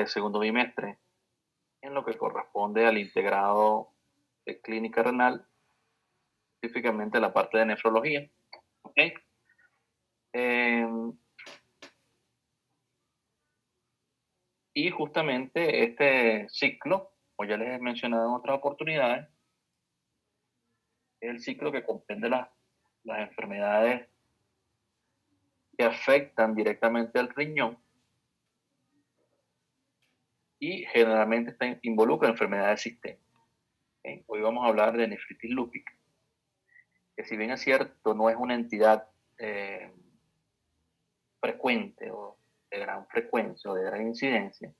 segundo bimestre, en lo que corresponde al integrado de clínica renal, específicamente la parte de nefrología. ¿Okay? Y justamente este ciclo, como ya les he mencionado en otras oportunidades, es el ciclo que comprende las enfermedades que afectan directamente al riñón y generalmente involucra enfermedades sistémicas. ¿Okay? Hoy vamos a hablar de nefritis lúpica, que si bien es cierto, no es una entidad frecuente o de gran frecuencia o de gran incidencia,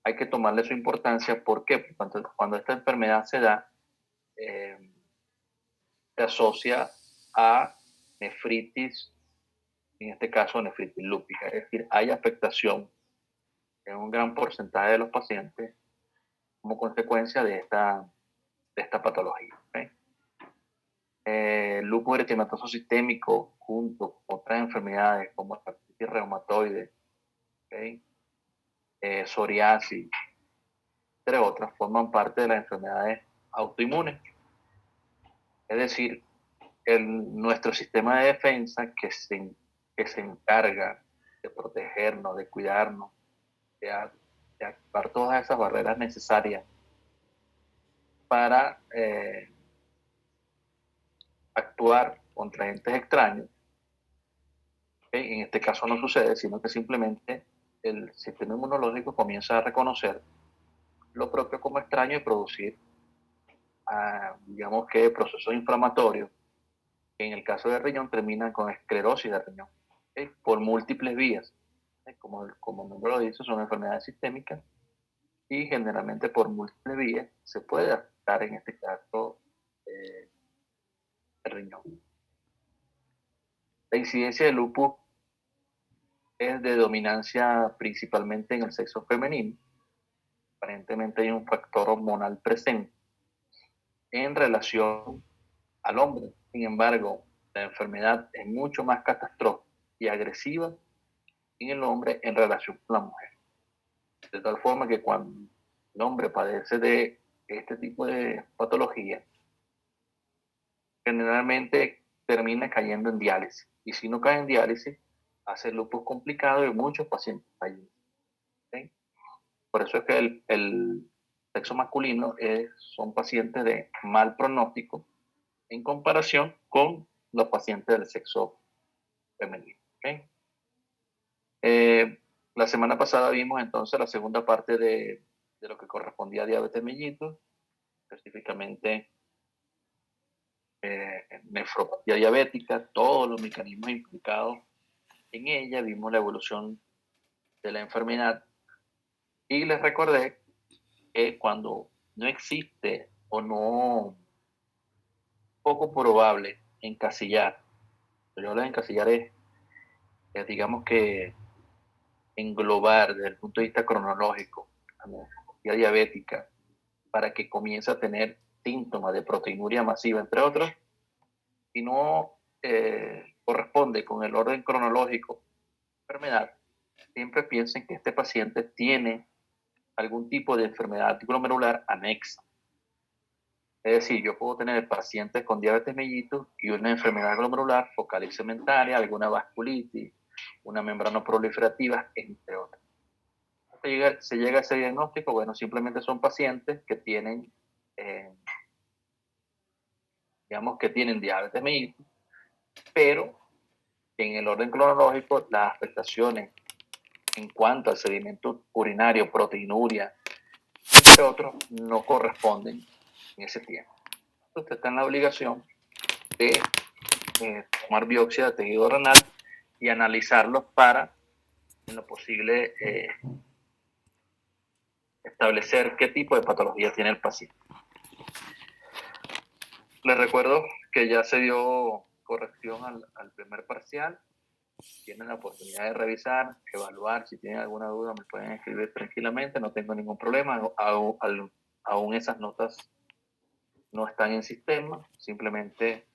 hay que tomarle su importancia. ¿Por qué? Porque cuando esta enfermedad se da, se asocia a nefritis, en este caso nefritis lúpica, es decir, hay afectación en un gran porcentaje de los pacientes como consecuencia de esta patología. ¿Okay? Lupus eritematoso sistémico, junto con otras enfermedades como la artritis reumatoide, ¿okay? Psoriasis, entre otras, forman parte de las enfermedades autoinmunes. Es decir, nuestro sistema de defensa que se encarga de protegernos, de cuidarnos, de activar todas esas barreras necesarias para actuar contra entes extraños. ¿Okay? En este caso no sucede, sino que simplemente el sistema inmunológico comienza a reconocer lo propio como extraño y producir, digamos que procesos inflamatorios, que en el caso del riñón terminan con esclerosis del riñón, ¿okay? Por múltiples vías. Como el nombre lo dice, son enfermedades sistémicas y generalmente por múltiples vías se puede afectar, en este caso, el riñón. La incidencia de lupus es de dominancia principalmente en el sexo femenino. Aparentemente hay un factor hormonal presente en relación al hombre. Sin embargo, la enfermedad es mucho más catastrófica y agresiva en el hombre en relación con la mujer. De tal forma que cuando el hombre padece de este tipo de patología, generalmente termina cayendo en diálisis. Y si no cae en diálisis, hace lupus complicado y muchos pacientes fallecen. ¿Okay? Por eso es que el sexo masculino son pacientes de mal pronóstico en comparación con los pacientes del sexo femenino. ¿Okay? La semana pasada vimos entonces la segunda parte de lo que correspondía a diabetes mellitus, específicamente nefropatía diabética, todos los mecanismos implicados en ella, vimos la evolución de la enfermedad y les recordé que cuando no existe o no, poco probable encasillar, yo hablo de encasillar es digamos que englobar desde el punto de vista cronológico la nefropatía diabética para que comience a tener síntomas de proteinuria masiva, entre otros, si no corresponde con el orden cronológico de la enfermedad, siempre piensen que este paciente tiene algún tipo de enfermedad glomerular anexa. Es decir, yo puedo tener pacientes con diabetes mellitus y una enfermedad glomerular focal y segmentaria, alguna vasculitis, una membrana proliferativa, entre otras. Se llega a ese diagnóstico, bueno, simplemente son pacientes que tienen, digamos que tienen diabetes mellitus, pero en el orden cronológico las afectaciones en cuanto al sedimento urinario, proteinuria, entre otros, no corresponden en ese tiempo. Usted está en la obligación de tomar biopsia de tejido renal y analizarlos para, en lo posible, establecer qué tipo de patología tiene el paciente. Les recuerdo que ya se dio corrección al primer parcial. Tienen la oportunidad de revisar, evaluar. Si tienen alguna duda, me pueden escribir tranquilamente, no tengo ningún problema. Aún esas notas no están en sistema, simplemente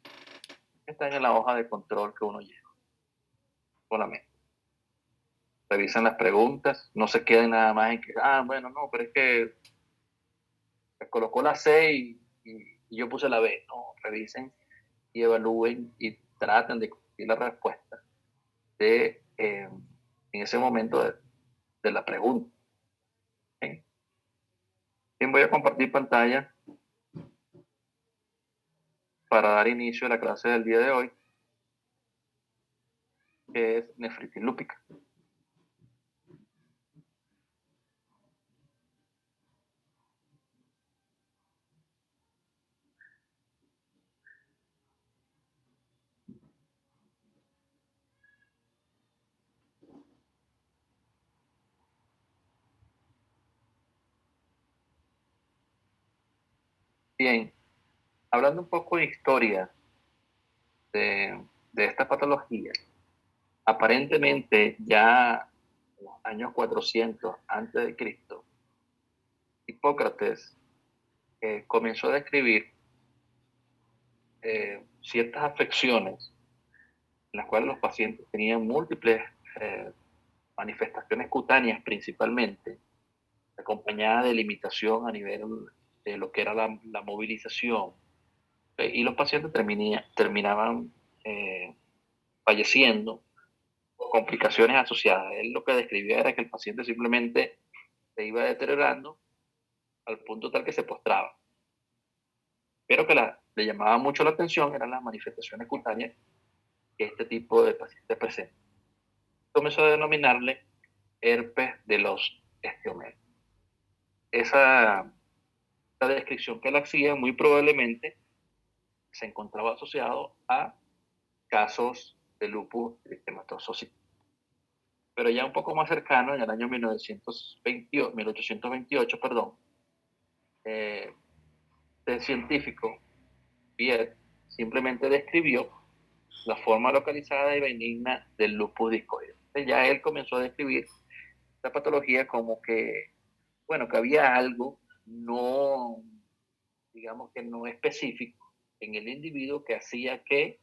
están en la hoja de control que uno lleva solamente. revisan las preguntas, no se queden nada más en que, bueno, no, pero es que se colocó la C y yo puse la B. No, revisen y evalúen y traten de conseguir la respuesta en ese momento de la pregunta. ¿Okay? Bien, voy a compartir pantalla para dar inicio a la clase del día de hoy, que es nefritis lúpica. Bien, hablando un poco de historia de esta patología, aparentemente ya en los años 400 antes de Cristo, Hipócrates comenzó a describir ciertas afecciones en las cuales los pacientes tenían múltiples manifestaciones cutáneas principalmente, acompañadas de limitación a nivel de lo que era la movilización, y los pacientes terminaban falleciendo por complicaciones asociadas. Él lo que describía era que el paciente simplemente se iba deteriorando al punto tal que se postraba. Pero que le llamaba mucho la atención eran las manifestaciones cutáneas que este tipo de pacientes presenta. Comenzó a denominarle herpes de los estiomeros. Esa descripción que él hacía muy probablemente se encontraba asociado a casos de lupus eritematoso. Pero ya un poco más cercano, en el año 1828, el científico Viet simplemente describió la forma localizada y benigna del lupus discoide. Ya él comenzó a describir esta patología como que, bueno, que había algo no, digamos que no específico en el individuo que hacía que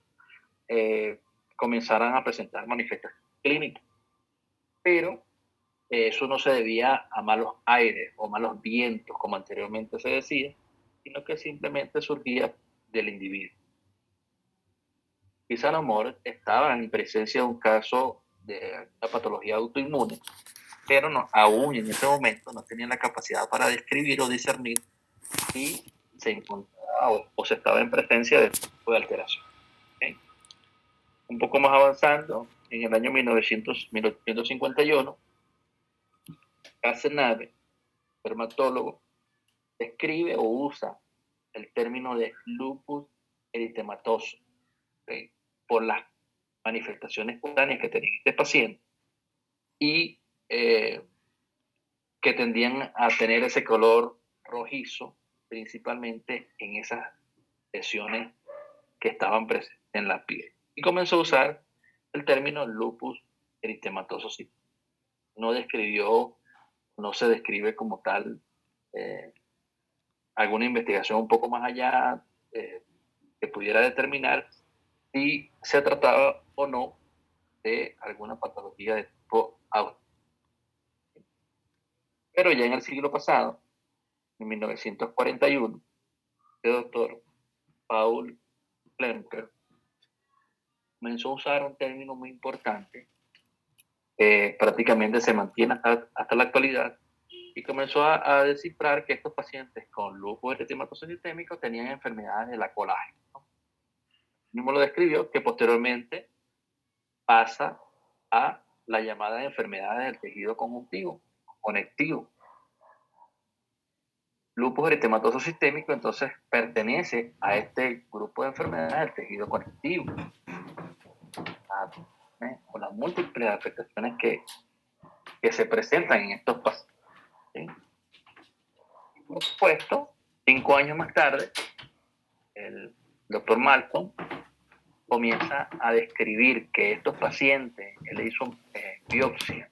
comenzaran a presentar manifestaciones clínicas. Pero eso no se debía a malos aires o malos vientos, como anteriormente se decía, sino que simplemente surgía del individuo. Quizá Amor estaba en presencia de un caso de una patología autoinmune, pero aún en ese momento no tenía la capacidad para describir o discernir si se encontraba o se estaba en presencia de este tipo de alteración. ¿Okay? Un poco más avanzando, en el año 1951, Cazenave, dermatólogo, describe o usa el término de lupus eritematoso, ¿okay? Por las manifestaciones cutáneas que tenía este paciente y que tendían a tener ese color rojizo, principalmente en esas lesiones que estaban presentes en la piel. Y comenzó a usar el término lupus eritematoso. No describió, no se describe como tal alguna investigación un poco más allá que pudiera determinar si se trataba o no de alguna patología de tipo autoinmune. Pero ya en el siglo pasado, en 1941, el doctor Paul Klemper comenzó a usar un término muy importante que prácticamente se mantiene hasta la actualidad y comenzó a descifrar que estos pacientes con lupus eritematoso sistémico tenían enfermedades de la colágeno. Mismo lo describió que posteriormente pasa a la llamada enfermedades del tejido conectivo. Lupus eritematoso sistémico entonces pertenece a este grupo de enfermedades del tejido conectivo, con las múltiples afectaciones que se presentan en estos pacientes. ¿Sí? Por supuesto, 5 años más tarde, el doctor Malcolm comienza a describir que estos pacientes, él le hizo biopsia,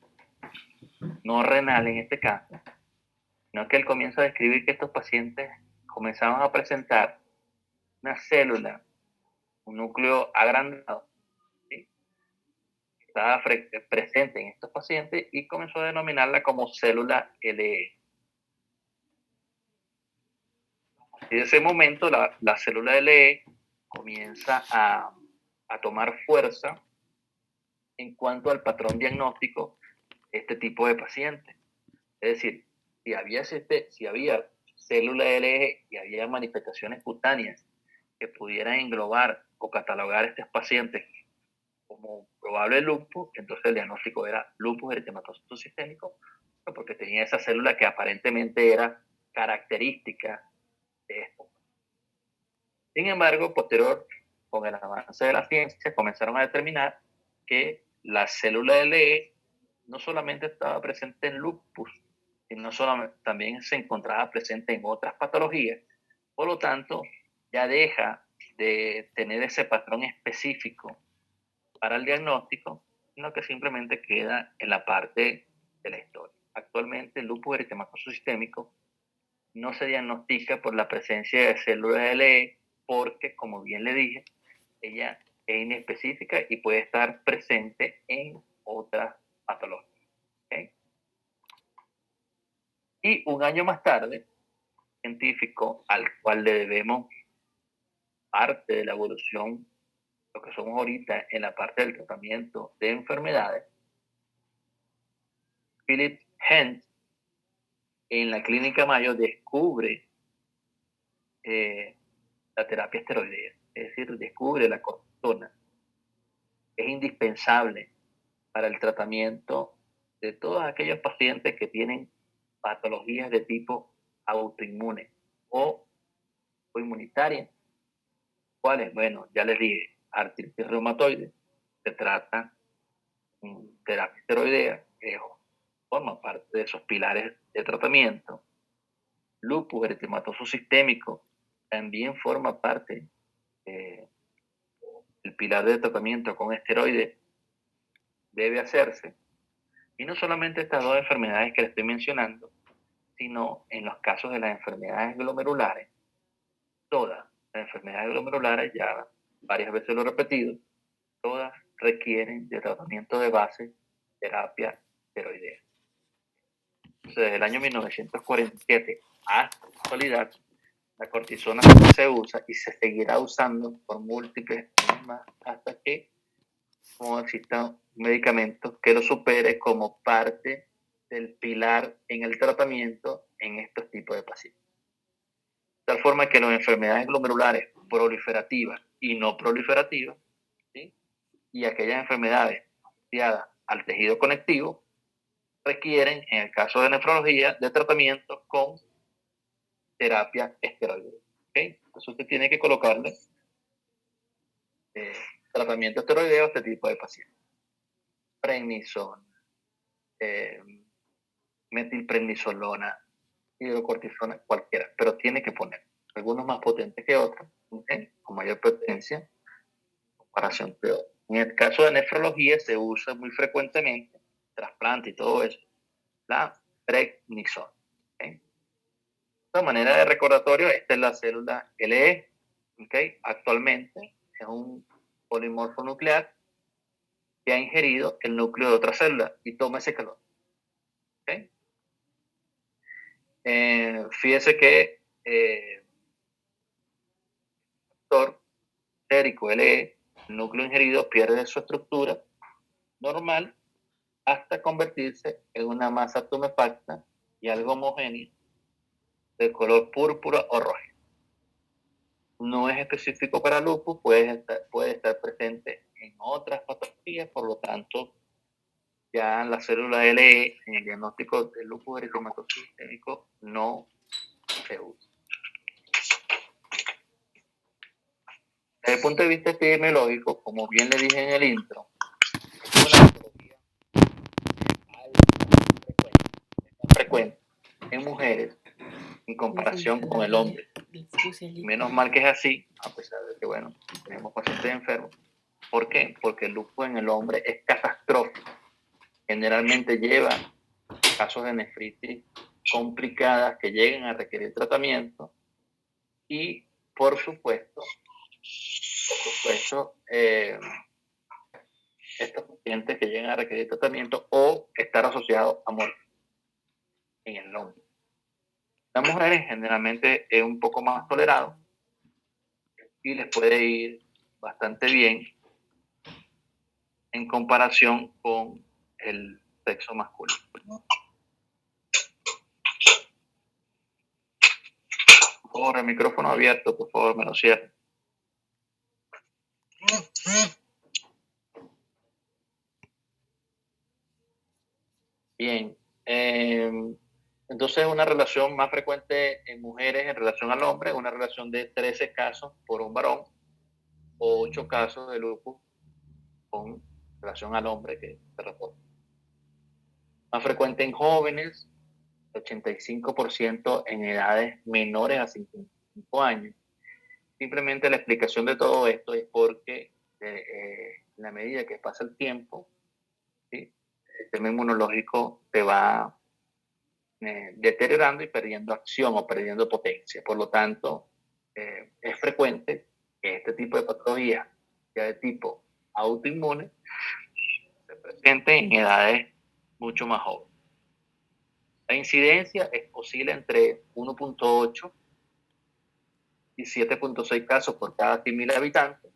no renal en este caso, sino que él comienza a describir que estos pacientes comenzaban a presentar una célula, un núcleo agrandado, ¿sí? estaba presente en estos pacientes y comenzó a denominarla como célula LE. En ese momento la célula LE comienza a tomar fuerza en cuanto al patrón diagnóstico de este tipo de pacientes. Es decir, si había célula LE y había manifestaciones cutáneas que pudieran englobar o catalogar a estos pacientes como probable lupus, entonces el diagnóstico era lupus eritematoso sistémico, porque tenía esa célula que aparentemente era característica de esto. Sin embargo, posterior, con el avance de la ciencia, comenzaron a determinar que la célula LE no solamente estaba presente en lupus, sino también se encontraba presente en otras patologías. Por lo tanto, ya deja de tener ese patrón específico para el diagnóstico, sino que simplemente queda en la parte de la historia. Actualmente, el lupus eritematoso sistémico no se diagnostica por la presencia de células LE porque, como bien le dije, ella es inespecífica y puede estar presente en otras patologías. ¿Okay? Y un año más tarde, científico al cual le debemos parte de la evolución, lo que somos ahorita en la parte del tratamiento de enfermedades, Philip Hent, en la Clínica Mayo, descubre la terapia esteroidea, es decir, descubre la cortisona. Es indispensable para el tratamiento de todos aquellos pacientes que tienen patologías de tipo autoinmune o inmunitaria. ¿Cuáles? Bueno, ya les dije, artritis reumatoide, se trata terapia esteroidea, que forma parte de esos pilares de tratamiento. Lupus eritematoso sistémico también forma parte del pilar de tratamiento con esteroides, debe hacerse. Y no solamente estas dos enfermedades que les estoy mencionando, sino en los casos de las enfermedades glomerulares, todas las enfermedades glomerulares, ya varias veces lo he repetido, todas requieren de tratamiento de base, terapia esteroidea. Entonces, desde el año 1947 hasta la actualidad, la cortisona se usa y se seguirá usando por múltiples años más hasta que no exista un medicamento que lo supere como parte del pilar en el tratamiento en estos tipos de pacientes. De tal forma que las enfermedades glomerulares proliferativas y no proliferativas, ¿sí?, y aquellas enfermedades asociadas al tejido conectivo requieren, en el caso de nefrología, de tratamiento con terapia esteroidea. ¿Okay? Entonces usted tiene que colocarle tratamiento esteroideo a este tipo de pacientes. Prednisona, metilprednisolona, hidrocortisona, cualquiera, pero tiene que poner algunos más potentes que otros, ¿okay?, con mayor potencia en comparación que otros. En el caso de nefrología se usa muy frecuentemente, trasplante y todo eso, la prednisona. ¿Okay? De manera de recordatorio, esta es la célula LE. ¿Okay? Actualmente es un polimorfo nuclear que ha ingerido el núcleo de otra célula y toma ese calor. ¿Okay? Fíjese que el factor sérico LE, el núcleo ingerido, pierde su estructura normal hasta convertirse en una masa tumefacta y algo homogénea de color púrpura o rojo. No es específico para lupus, puede estar presente en otras patologías, por lo tanto, ya la célula LE en el diagnóstico del lupus eritematoso sistémico no se usa. Desde el punto de vista epidemiológico, como bien le dije en el intro, es una patología frecuente en mujeres en comparación con el hombre. Menos mal que es así, a pesar de que, bueno, tenemos pacientes enfermos. ¿Por qué? Porque el lupus en el hombre es catastrófico. Generalmente lleva casos de nefritis complicadas que llegan a requerir tratamiento y, por supuesto, estos pacientes que llegan a requerir tratamiento o estar asociados a muerte en el nombre. Las mujeres generalmente es un poco más tolerado y les puede ir bastante bien en comparación con el sexo masculino. Por favor, el micrófono abierto, por favor, me lo cierren. Bien. Entonces, una relación más frecuente en mujeres en relación al hombre, una relación de 13 casos por un varón o 8 casos de lupus con relación al hombre que se reporta. Más frecuente en jóvenes, 85% en edades menores a 55 años. Simplemente la explicación de todo esto es porque en la medida que pasa el tiempo, ¿sí?, el sistema inmunológico se va deteriorando y perdiendo acción o perdiendo potencia. Por lo tanto, es frecuente que este tipo de patología, ya de tipo autoinmune, se presente en edades mucho más jóvenes. La incidencia oscila entre 1.8 y 7.6 casos por cada 100.000 habitantes.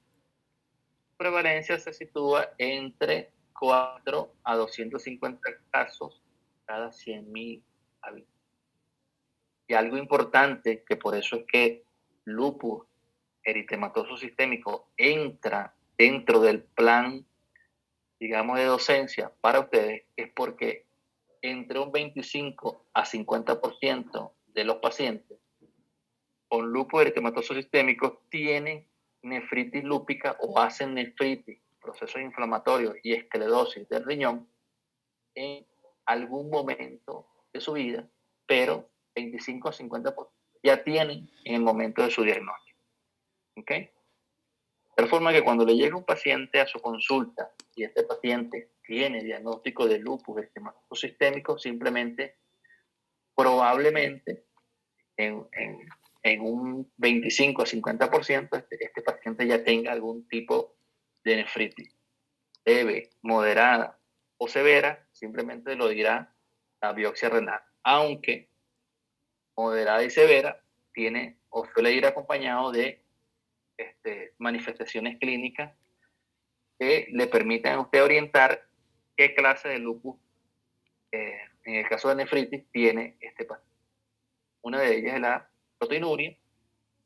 La prevalencia se sitúa entre 4 a 250 casos cada 100.000 habitantes. Y algo importante, que por eso es que lupus eritematoso sistémico entra dentro del plan, digamos, de docencia para ustedes, es porque entre un 25 a 50% de los pacientes con lupus eritematoso sistémico tienen nefritis lúpica o hacen nefritis, procesos inflamatorios y esclerosis del riñón en algún momento de su vida, pero 25 a 50% ya tienen en el momento de su diagnóstico. ¿Ok? De tal forma que cuando le llega un paciente a su consulta y este paciente tiene diagnóstico de lupus eritematoso sistémico, simplemente, probablemente, en un 25 a 50%, este paciente ya tenga algún tipo de nefritis leve, moderada o severa, simplemente lo dirá la biopsia renal. Aunque moderada y severa tiene o suele ir acompañado de manifestaciones clínicas que le permitan a usted orientar qué clase de lupus, en el caso de nefritis, tiene este paciente. Una de ellas es la proteinuria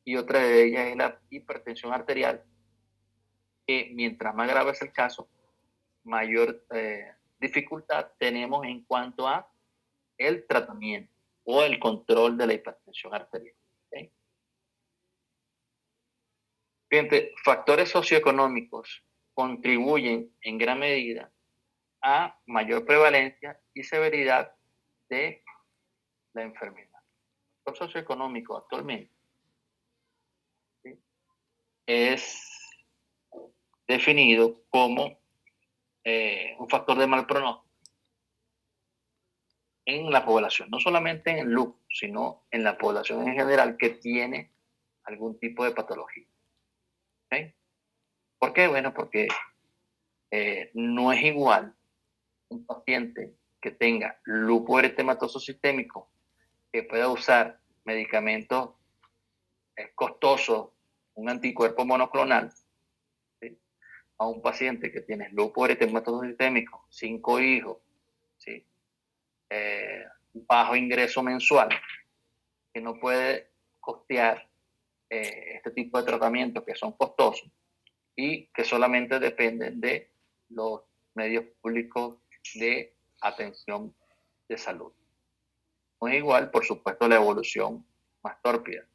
y otra de ellas es la hipertensión arterial, que mientras más grave es el caso, mayor dificultad tenemos en cuanto a el tratamiento o el control de la hipertensión arterial. ¿Okay? Fíjate, factores socioeconómicos contribuyen en gran medida a mayor prevalencia y severidad de la enfermedad. El factor socioeconómico actualmente, ¿sí?, es definido como un factor de mal pronóstico en la población, no solamente en lupus, sino en la población en general que tiene algún tipo de patología. ¿Okay? ¿Por qué? Bueno, porque no es igual un paciente que tenga lupus eritematoso sistémico, que pueda usar medicamentos costosos, un anticuerpo monoclonal, ¿sí?, a un paciente que tiene lupus eritematoso sistémico, 5 hijos, ¿sí?, bajo ingreso mensual, que no puede costear este tipo de tratamientos que son costosos y que solamente dependen de los medios públicos de atención de salud. No es igual, por supuesto, la evolución más tórpida.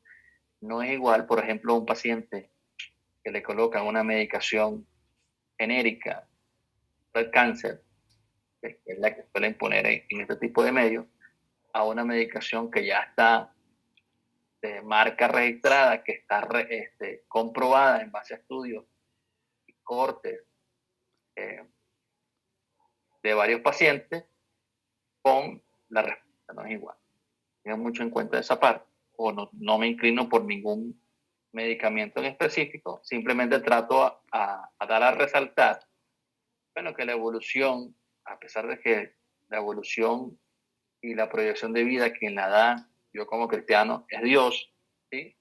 No es igual, por ejemplo, un paciente que le colocan una medicación genérica para el cáncer, que es la que suelen poner en este tipo de medios, a una medicación que ya está de marca registrada, que está comprobada en base a estudios y cortes de varios pacientes, con la respuesta no es igual. Tengan mucho en cuenta esa parte, o no me inclino por ningún medicamento en específico, simplemente trato a dar a resaltar Bueno, que la evolución, a pesar de que la evolución y la proyección de vida, quien la da, yo como cristiano, es Dios, ¿sí?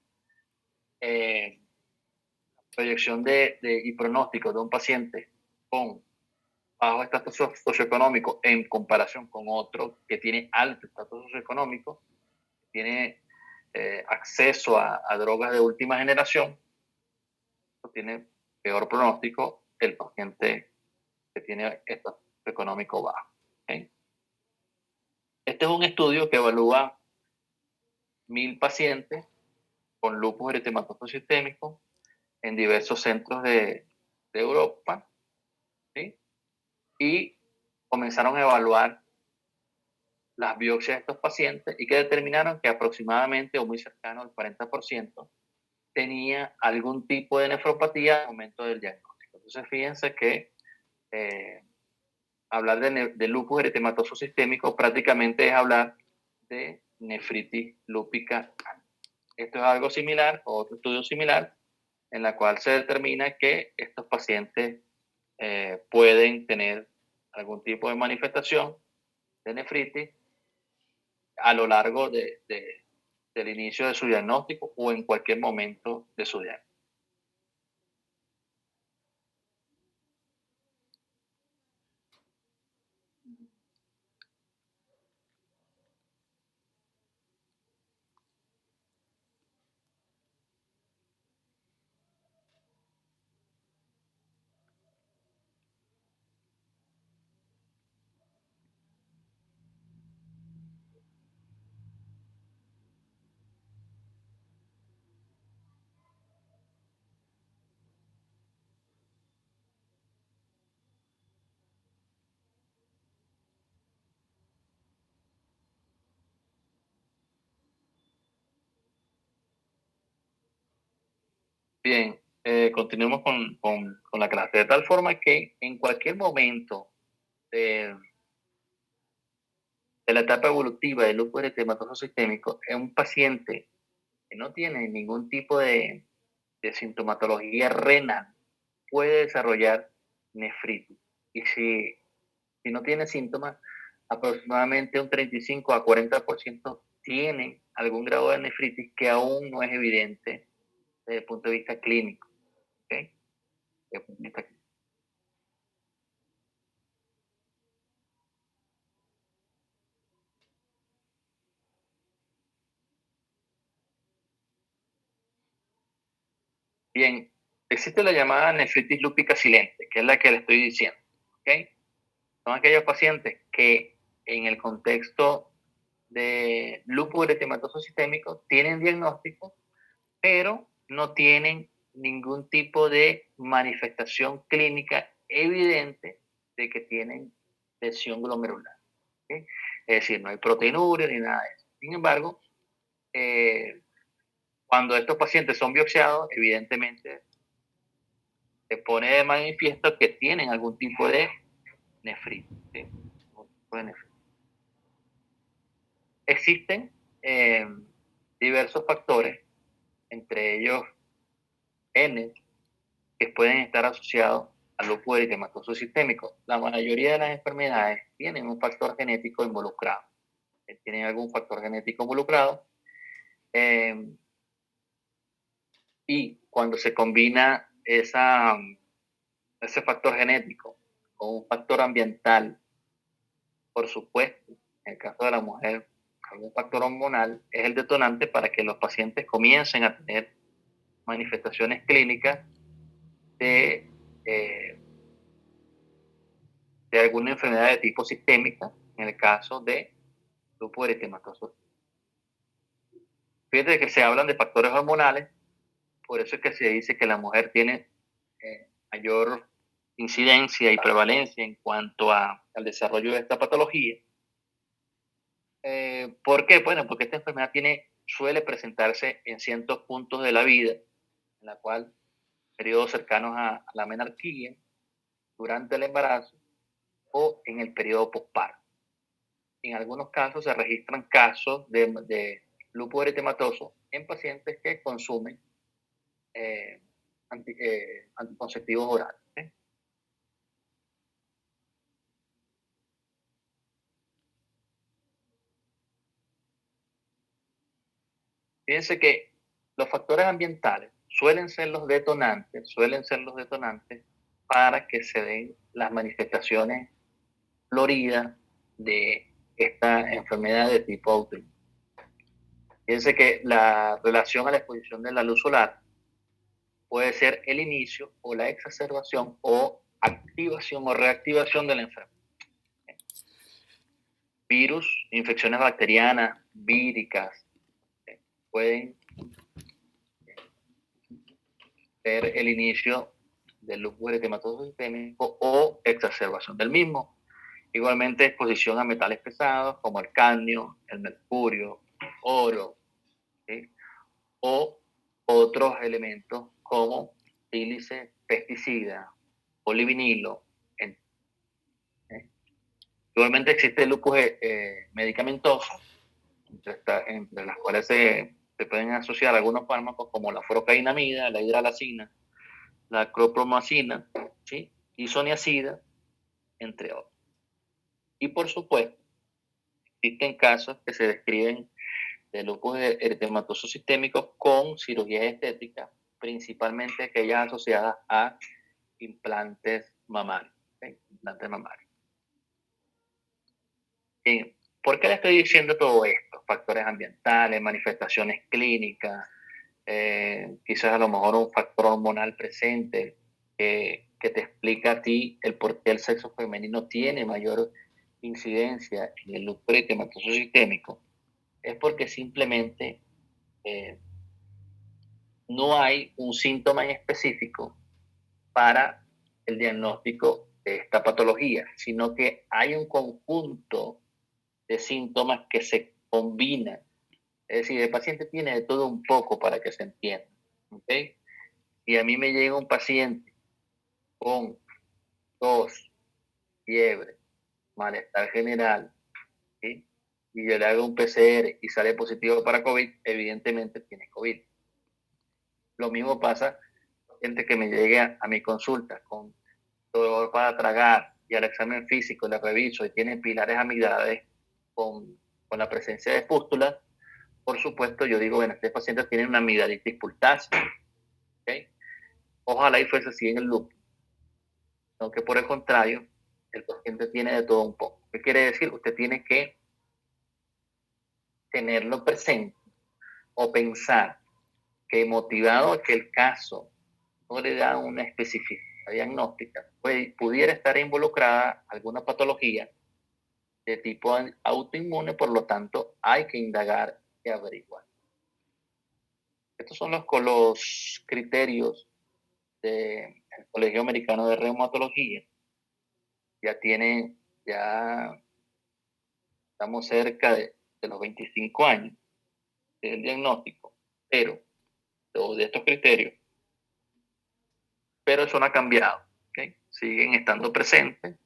Proyección y pronóstico de un paciente con bajo estatus socioeconómico en comparación con otro que tiene alto estatus socioeconómico, tiene acceso a drogas de última generación, tiene peor pronóstico el paciente que tiene estatus económico bajo. ¿Okay? Este es un estudio que evalúa 1.000 pacientes con lupus eritematoso sistémico en diversos centros de Europa, ¿sí? Y comenzaron a evaluar las biopsias de estos pacientes y que determinaron que aproximadamente o muy cercano al 40% tenía algún tipo de nefropatía al momento del diagnóstico. Entonces, fíjense que hablar de lupus eritematoso sistémico prácticamente es hablar de nefritis lúpica. Esto es algo similar, o otro estudio similar, en la cual se determina que estos pacientes pueden tener algún tipo de manifestación de nefritis a lo largo del inicio de su diagnóstico o en cualquier momento de su diagnóstico. Bien, continuemos con la clase, de tal forma que en cualquier momento de la etapa evolutiva del lupus eritematoso sistémico, en un paciente que no tiene ningún tipo de sintomatología renal puede desarrollar nefritis. Y si no tiene síntomas, aproximadamente un 35 a 40% tienen algún grado de nefritis que aún no es evidente desde el punto de vista clínico. ¿Okay? Desde el punto de vista clínico. Bien, existe la llamada nefritis lúpica silente, que es la que le estoy diciendo. ¿Okay? Son aquellos pacientes que en el contexto de lupus eritematoso sistémico tienen diagnóstico, pero no tienen ningún tipo de manifestación clínica evidente de que tienen lesión glomerular. ¿Okay? Es decir, no hay proteinuria ni nada de eso. Sin embargo, cuando estos pacientes son biopsiados, evidentemente se pone de manifiesto que tienen algún tipo de nefritis. ¿Sí? Existen diversos factores, entre ellos N, que pueden estar asociados al lupus eritematoso sistémico. La mayoría de las enfermedades tienen un factor genético involucrado. Tienen algún factor genético involucrado. Y cuando se combina ese factor genético con un factor ambiental, por supuesto, en el caso de la mujer, algún factor hormonal es el detonante para que los pacientes comiencen a tener manifestaciones clínicas de, eh, de alguna enfermedad de tipo sistémica, en el caso de lupus eritematoso. Fíjate que se hablan de factores hormonales, por eso es que se dice que la mujer tiene mayor incidencia y prevalencia en cuanto al desarrollo de esta patología. ¿Por qué? Bueno, porque esta enfermedad suele presentarse en ciertos puntos de la vida, en la cual periodos cercanos a la menarquía, durante el embarazo o en el periodo posparto. En algunos casos se registran casos de lupus eritematoso en pacientes que consumen anticonceptivos orales. ¿Sí? Fíjense que los factores ambientales suelen ser los detonantes para que se den las manifestaciones floridas de esta enfermedad de tipo autoinmune. Fíjense que la relación a la exposición de la luz solar puede ser el inicio o la exacerbación o activación o reactivación de la enfermedad. Virus, infecciones bacterianas, víricas, pueden ser el inicio del lupus eritematoso sistémico o exacerbación del mismo. Igualmente, exposición a metales pesados como el cadmio, el mercurio, oro, ¿sí? O otros elementos como sílice, pesticida, polivinilo. Igualmente existe el lupus medicamentoso, entre las cuales se pueden asociar algunos fármacos como la furocainamida, la hidralacina, la clopromacina, ¿sí? Isoniazida, entre otros. Y por supuesto, existen casos que se describen de lupus eritematoso sistémico con cirugías estéticas, principalmente aquellas asociadas a implantes mamarios. ¿Sí? Implantes mamarios. Bien, ¿por qué le estoy diciendo todo esto? Factores ambientales, manifestaciones clínicas, quizás a lo mejor un factor hormonal presente que te explica a ti el por qué el sexo femenino tiene mayor incidencia en el lupus eritematoso sistémico, es porque simplemente no hay un síntoma en específico para el diagnóstico de esta patología, sino que hay un conjunto de síntomas que se combinan. Es decir, el paciente tiene de todo un poco para que se entienda. ¿Okay? Y a mí me llega un paciente con tos, fiebre, malestar general, ¿sí? Y yo le hago un PCR y sale positivo para COVID, evidentemente tiene COVID. Lo mismo pasa con gente que me llegue a mi consulta con dolor para tragar y al examen físico le reviso y tiene pilares amigdales con la presencia de pústulas. Por supuesto, yo digo, bueno, este paciente tiene una amigdalitis pultácea. ¿Okay? Ojalá y fuese así en el lupus. Aunque por el contrario, el paciente tiene de todo un poco. ¿Qué quiere decir? Usted tiene que tenerlo presente o pensar que motivado a que el caso no le da una especificidad diagnóstica, pudiera estar involucrada alguna patología de tipo autoinmune, por lo tanto hay que indagar y averiguar. Estos son los criterios del Colegio Americano de Reumatología. Ya estamos cerca de los 25 años del diagnóstico, pero de estos criterios, pero eso no ha cambiado, ¿okay? Siguen estando presentes,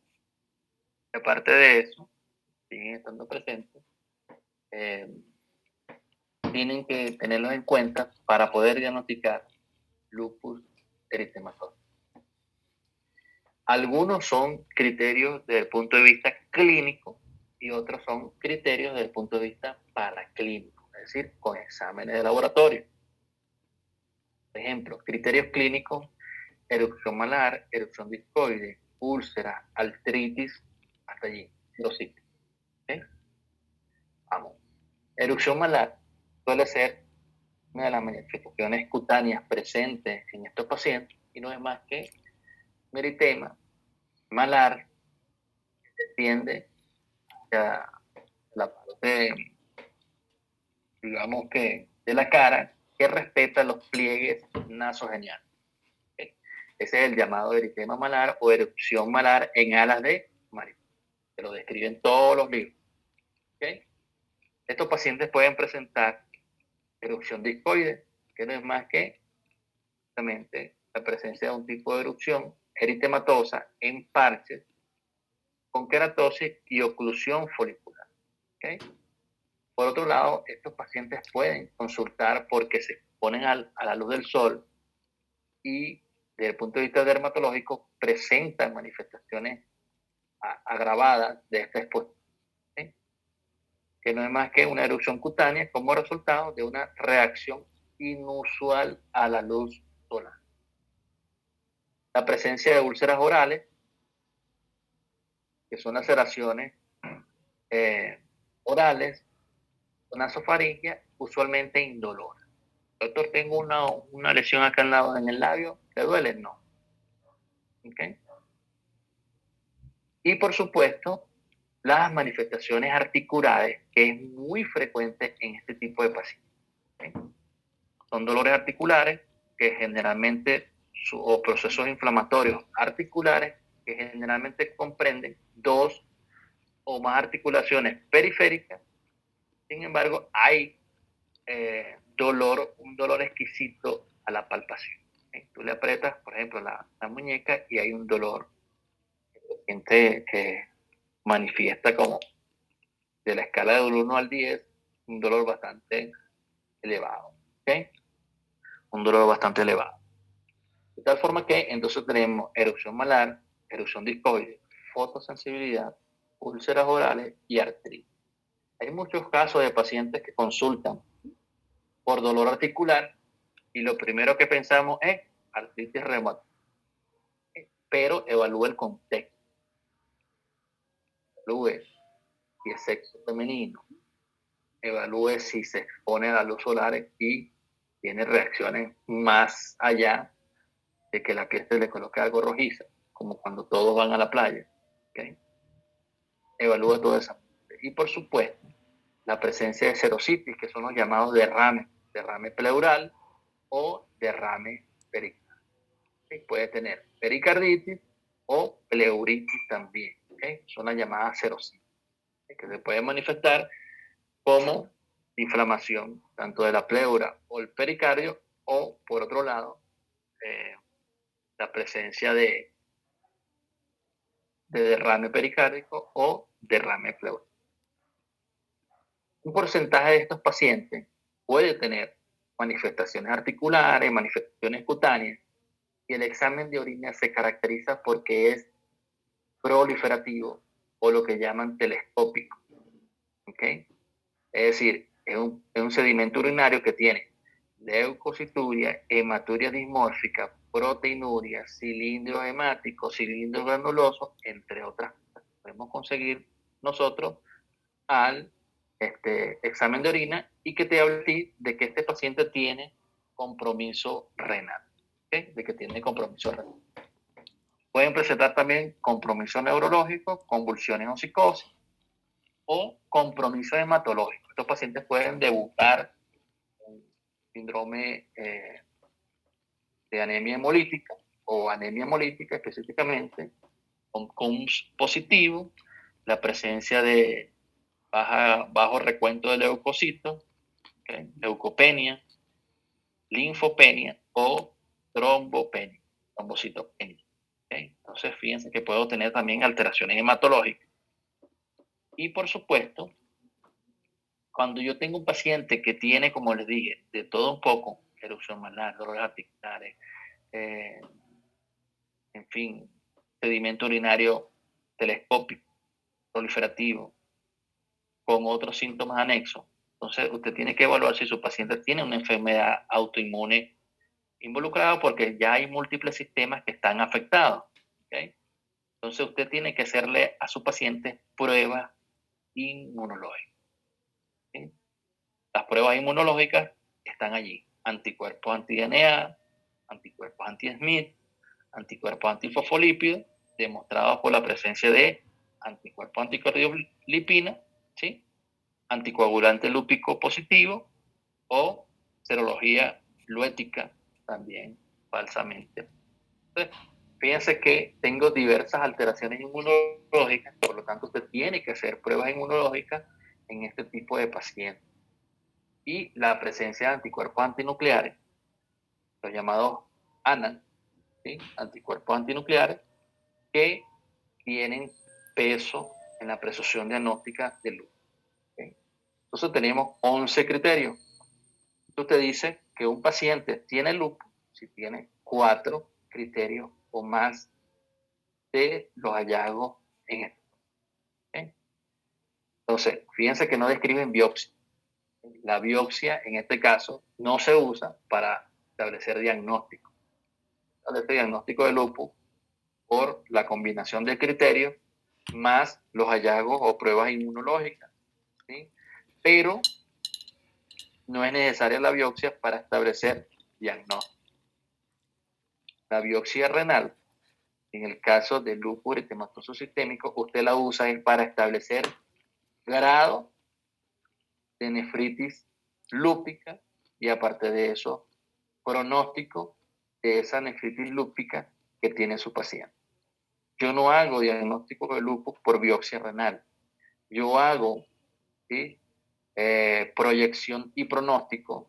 y aparte de eso, siguen estando presentes, tienen que tenerlos en cuenta para poder diagnosticar lupus eritematoso. Algunos son criterios desde el punto de vista clínico y otros son criterios desde el punto de vista paraclínico, es decir, con exámenes de laboratorio. Por ejemplo, criterios clínicos: erupción malar, erupción discoide, úlcera, artritis, hasta allí, sinusitis. ¿Okay? Vamos. Erupción malar suele ser una de las manifestaciones cutáneas presentes en estos pacientes y no es más que meritema malar que se extiende hacia la parte, digamos que, de la cara que respeta los pliegues nasogenianos. ¿Okay? Ese es el llamado eritema malar o erupción malar en alas de mariposa. Se lo describen todos los libros. ¿Okay? Estos pacientes pueden presentar erupción discoide, que no es más que justamente la presencia de un tipo de erupción eritematosa en parches con queratosis y oclusión folicular. ¿Okay? Por otro lado, estos pacientes pueden consultar porque se exponen a la luz del sol y desde el punto de vista dermatológico presentan manifestaciones agravadas de esta exposición. ¿Okay? que no es más que una erupción cutánea como resultado de una reacción inusual a la luz solar. La presencia de úlceras orales, que son laceraciones orales, una nasofaringia, usualmente indolora. Doctor, tengo una lesión acá al lado en el labio, ¿te duele? No. ¿Okay? Y por supuesto, las manifestaciones articulares, que es muy frecuente en este tipo de pacientes. ¿Okay? Son dolores articulares que generalmente, o procesos inflamatorios articulares que generalmente comprenden dos o más articulaciones periféricas. Sin embargo, hay un dolor exquisito a la palpación. Tú le aprietas, por ejemplo, la muñeca y hay un dolor que manifiesta como de la escala del 1 al 10, un dolor bastante elevado. ¿Okay? Un dolor bastante elevado. De tal forma que entonces tenemos erupción malar, erupción discoide, fotosensibilidad, úlceras orales y artritis. Hay muchos casos de pacientes que consultan por dolor articular y lo primero que pensamos es artritis reumatoide, pero evalúe el contexto. Evalúe si es sexo femenino, evalúe si se expone a la luz solar y tiene reacciones más allá de que la piel se le coloque algo rojiza, como cuando todos van a la playa. ¿Okay? Evalúa todo eso. Y por supuesto, la presencia de serositis, que son los llamados derrame pleural o derrame pericarditis. ¿Okay? Puede tener pericarditis o pleuritis también. ¿Okay? Son las llamadas serositis, ¿okay? Que se puede manifestar como inflamación tanto de la pleura o el pericardio, o por otro lado, la presencia de derrame pericárdico o derrame pleural. Un porcentaje de estos pacientes puede tener manifestaciones articulares, manifestaciones cutáneas, y el examen de orina se caracteriza porque es proliferativo o lo que llaman telescópico. ¿Okay? Es decir, es un sedimento urinario que tiene leucocituria, hematuria dismórfica, proteinuria, cilindro hemático, cilindro granuloso, entre otras cosas. Podemos conseguir nosotros al examen de orina y que te hable de que este paciente tiene compromiso renal. ¿Okay? De que tiene compromiso renal. Pueden presentar también compromiso neurológico, convulsiones o psicosis, o compromiso hematológico. Estos pacientes pueden debutar con síndrome de anemia hemolítica o anemia hemolítica específicamente, con CUMS positivo, la presencia de bajo recuento de leucocitos, ¿okay? Leucopenia, linfopenia o trombocitopenia. ¿Okay? Entonces, fíjense que puedo tener también alteraciones hematológicas. Y por supuesto, cuando yo tengo un paciente que tiene, como les dije, de todo un poco, erupción malar, dolores articulares, en fin, sedimento urinario telescópico, proliferativo, con otros síntomas anexos, entonces usted tiene que evaluar si su paciente tiene una enfermedad autoinmune involucrada, porque ya hay múltiples sistemas que están afectados. ¿Okay? Entonces usted tiene que hacerle a su paciente pruebas inmunológicas. ¿Okay? Las pruebas inmunológicas están allí: anticuerpos anti-DNA, anticuerpos anti-Smith, anticuerpos antifosfolípidos, demostrados por la presencia de anticuerpos anticardiolipina, ¿sí? Anticoagulante lúpico positivo o serología luética también falsamente. Entonces, fíjense que tengo diversas alteraciones inmunológicas, por lo tanto usted tiene que hacer pruebas inmunológicas en este tipo de pacientes. Y la presencia de anticuerpos antinucleares, los llamados ANA, ¿sí? Anticuerpos antinucleares, que tienen peso en la presunción diagnóstica del lupus. ¿Okay? Entonces tenemos 11 criterios. Usted dice que un paciente tiene lupus si tiene 4 criterios o más de los hallazgos en esto. ¿Okay? Entonces, fíjense que no describen biopsia. La biopsia, en este caso, no se usa para establecer diagnóstico. Establecer diagnóstico de lupus por la combinación de criterios más los hallazgos o pruebas inmunológicas, ¿sí? Pero no es necesaria la biopsia para establecer diagnóstico. La biopsia renal, en el caso del lupus eritematoso sistémico, usted la usa para establecer grado de nefritis lúpica y aparte de eso, pronóstico de esa nefritis lúpica que tiene su paciente. Yo no hago diagnóstico de lupus por biopsia renal. Yo hago, ¿sí?, proyección y pronóstico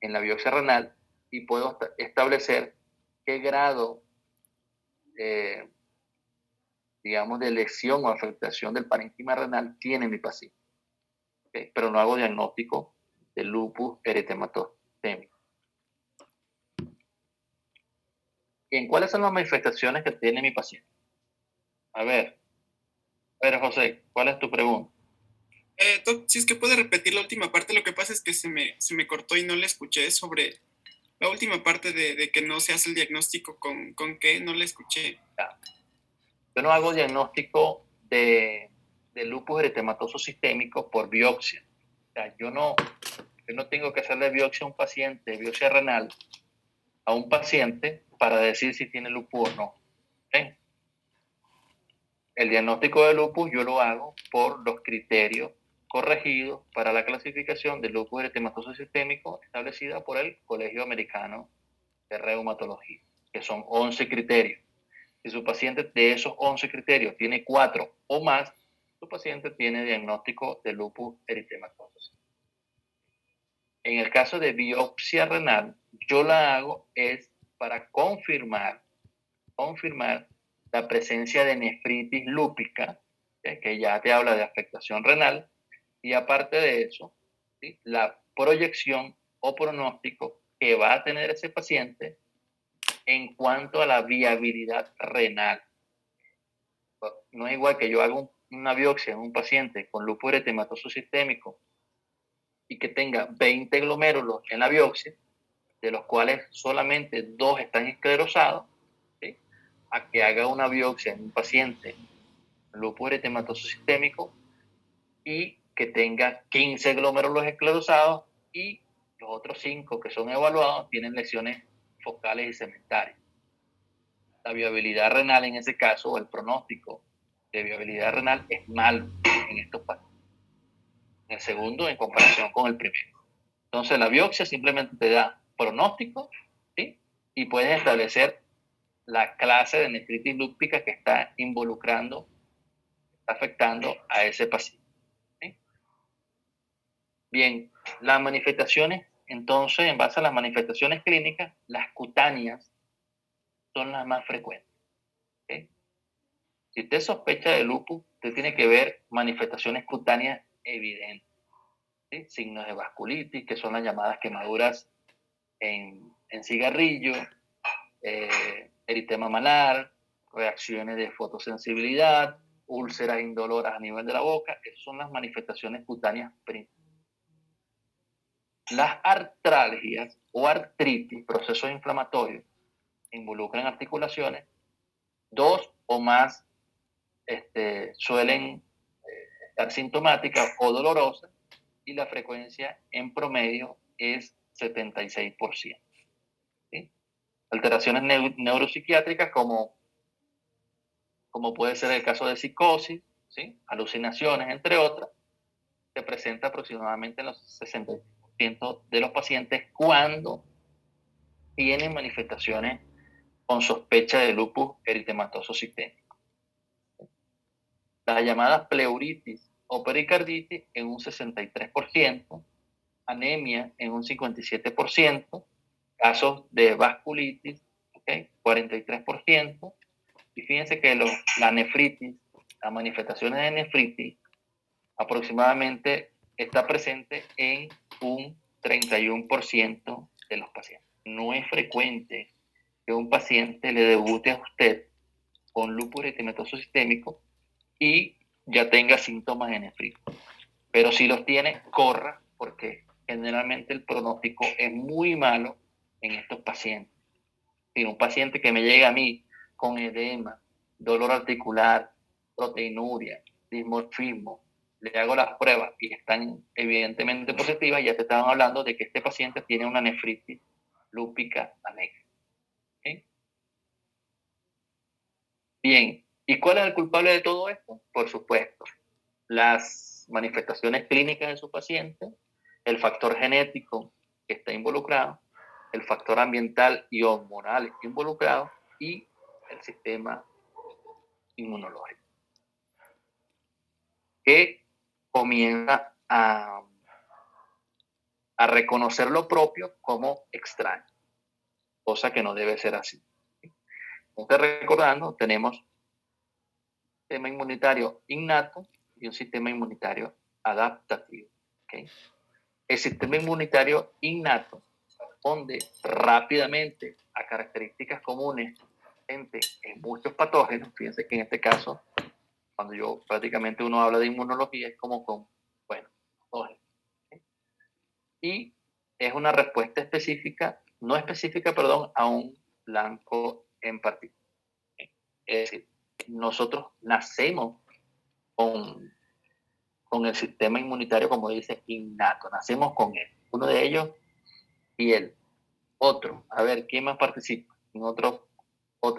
en la biopsia renal y puedo establecer qué grado, digamos, de lesión o afectación del parénquima renal tiene mi paciente. ¿Okay? Pero no hago diagnóstico de lupus eritematoso sistémico. Bien, ¿cuáles son las manifestaciones que tiene mi paciente? A ver, José, ¿cuál es tu pregunta? Si es que puede repetir la última parte, lo que pasa es que se me cortó y no le escuché sobre la última parte de que no se hace el diagnóstico con qué, no le escuché. Yo no hago diagnóstico de lupus eritematoso sistémico por biopsia. O sea, yo no tengo que hacerle biopsia a un paciente, biopsia renal, a un paciente para decir si tiene lupus o no. ¿Okay? El diagnóstico de lupus yo lo hago por los criterios corregidos para la clasificación de lupus eritematoso sistémico establecida por el Colegio Americano de Reumatología, que son 11 criterios. Si su paciente de esos 11 criterios tiene 4 o más, su paciente tiene diagnóstico de lupus eritematoso. En el caso de biopsia renal, yo la hago es para confirmar la presencia de nefritis lúpica, que ya te habla de afectación renal, y aparte de eso, ¿sí?, la proyección o pronóstico que va a tener ese paciente en cuanto a la viabilidad renal. No es igual que yo haga una biopsia en un paciente con lupus eritematoso sistémico y que tenga 20 glomérulos en la biopsia, de los cuales solamente 2 están esclerosados, ¿sí?, a que haga una biopsia en un paciente con lupus eritematoso sistémico y que tenga 15 glomérulos esclerosados y los otros 5 que son evaluados tienen lesiones focales y segmentarias. La viabilidad renal en ese caso, o el pronóstico de viabilidad renal, es malo en estos pacientes. En el segundo, en comparación con el primero. Entonces, la biopsia simplemente te da pronóstico, ¿sí?, y puedes establecer la clase de nefritis lúpica que está involucrando, está afectando a ese paciente. ¿Sí? Bien, las manifestaciones, entonces, en base a las manifestaciones clínicas, las cutáneas son las más frecuentes. ¿Sí? Si usted sospecha de lupus, usted tiene que ver manifestaciones cutáneas evidentes. ¿Sí? Signos de vasculitis, que son las llamadas quemaduras en cigarrillo, eritema malar, reacciones de fotosensibilidad, úlceras indoloras a nivel de la boca. Esas son las manifestaciones cutáneas principales. Las artralgias o artritis, procesos inflamatorios, involucran articulaciones. 2 o más suelen estar sintomáticas o dolorosas y la frecuencia en promedio es 76%. ¿Sí? Alteraciones neuropsiquiátricas como puede ser el caso de psicosis, ¿sí?, alucinaciones, entre otras, se presenta aproximadamente en los 60% de los pacientes cuando tienen manifestaciones con sospecha de lupus eritematoso sistémico. Las llamadas pleuritis o pericarditis en un 63%, anemia en un 57%, casos de vasculitis, ¿okay?, 43%, y fíjense que la nefritis, las manifestaciones de nefritis, aproximadamente está presente en un 31% de los pacientes. No es frecuente que un paciente le debute a usted con lupus eritematoso sistémico y ya tenga síntomas de nefritis. Pero si los tiene, corra, porque generalmente el pronóstico es muy malo en estos pacientes. Si un paciente que me llega a mí con edema, dolor articular, proteinuria, dismorfismo, le hago las pruebas y están evidentemente positivas, ya te estaban hablando de que este paciente tiene una nefritis lúpica anémica. ¿Okay? Bien, ¿y cuál es el culpable de todo esto? Por supuesto, las manifestaciones clínicas de su paciente, el factor genético que está involucrado, el factor ambiental y hormonal involucrado y el sistema inmunológico, que comienza a reconocer lo propio como extraño, cosa que no debe ser así. Entonces, recordando, tenemos un sistema inmunitario innato y un sistema inmunitario adaptativo. ¿Okay? El sistema inmunitario innato responde rápidamente a características comunes en muchos patógenos. Fíjense que en este caso, cuando prácticamente uno habla de inmunología, es como con, bueno, patógenos. Y es una respuesta específica, no específica, perdón, a un blanco en particular. Es decir, nosotros nacemos con el sistema inmunitario, como dice, innato, nacemos con él. Uno de ellos, piel. Otro, a ver, ¿quién más participa? En otro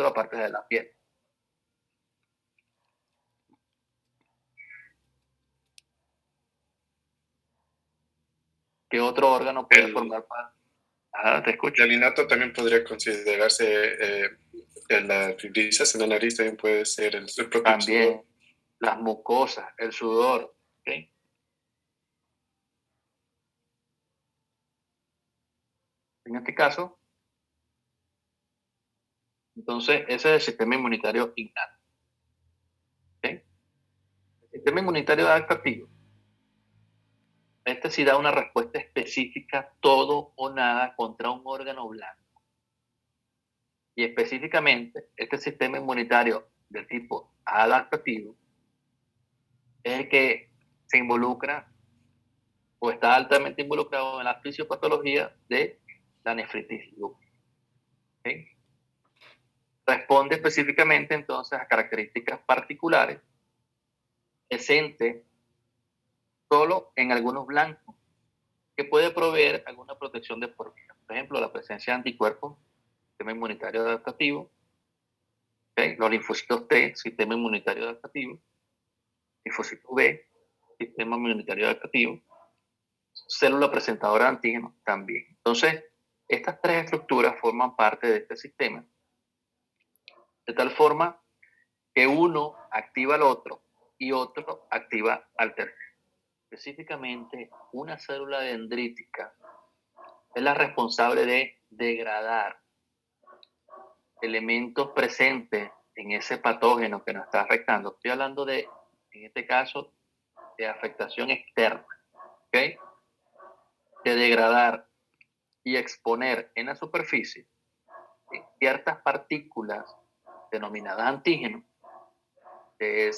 aparte de la piel. ¿Qué otro órgano puede formar parte? Te escucho. El innato también podría considerarse las fibrisas en la nariz, también puede ser el propio también sudor. Las mucosas, el sudor. ¿Okay? En este caso, entonces, ese es el sistema inmunitario innato. ¿Okay? El sistema inmunitario adaptativo. Este sí da una respuesta específica, todo o nada, contra un órgano blanco. Y específicamente, este sistema inmunitario de tipo adaptativo es el que se involucra o está altamente involucrado en la fisiopatología de la nefritis lúpica. ¿Okay? Responde específicamente entonces a características particulares, presente solo en algunos blancos, que puede proveer alguna protección de por vida. Por ejemplo, la presencia de anticuerpos, sistema inmunitario adaptativo, ¿okay? Los linfocitos T, sistema inmunitario adaptativo, linfocito B, sistema inmunitario adaptativo, célula presentadora de antígenos también. Entonces, estas tres estructuras forman parte de este sistema, de tal forma que uno activa al otro y otro activa al tercero. Específicamente, una célula dendrítica es la responsable de degradar elementos presentes en ese patógeno que nos está afectando. Estoy hablando de, en este caso, de afectación externa, ¿ok? De degradar y exponer en la superficie ciertas partículas denominadas antígenos de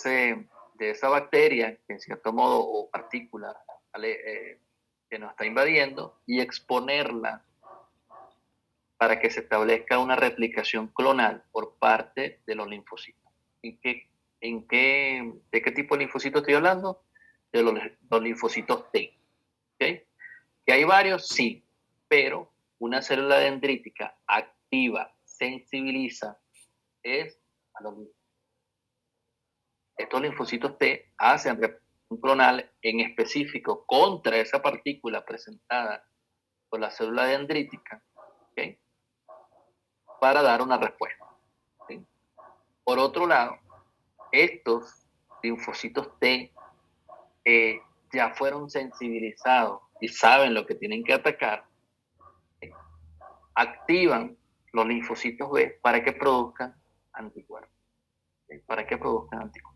esa bacteria que en cierto modo, o partícula que nos está invadiendo, y exponerla para que se establezca una replicación clonal por parte de los linfocitos. ¿De qué tipo de linfocitos estoy hablando? De los linfocitos T. ¿Okay? ¿Que hay varios? Sí, pero una célula dendrítica activa, sensibiliza, es a los linfocitos. Estos linfocitos T hacen un clonal en específico contra esa partícula presentada por la célula dendrítica, ¿okay? Para dar una respuesta. ¿Sí? Por otro lado, estos linfocitos T ya fueron sensibilizados y saben lo que tienen que atacar, ¿sí? Activan los linfocitos B para que produzcan anticuerpos. ¿Sí? Para que produzcan anticuerpos.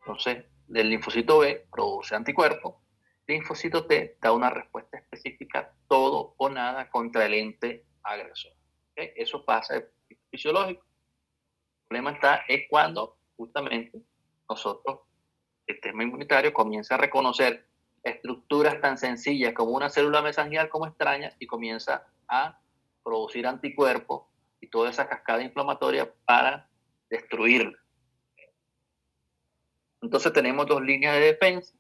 Entonces, el linfocito B produce anticuerpos, el linfocito T da una respuesta específica, todo o nada, contra el ente agresor. ¿Okay? Eso pasa, es fisiológico. El problema es cuando justamente nosotros, el sistema inmunitario, comienza a reconocer estructuras tan sencillas como una célula mesangial como extraña y comienza a producir anticuerpos y toda esa cascada inflamatoria para destruirla. Entonces tenemos dos líneas de defensa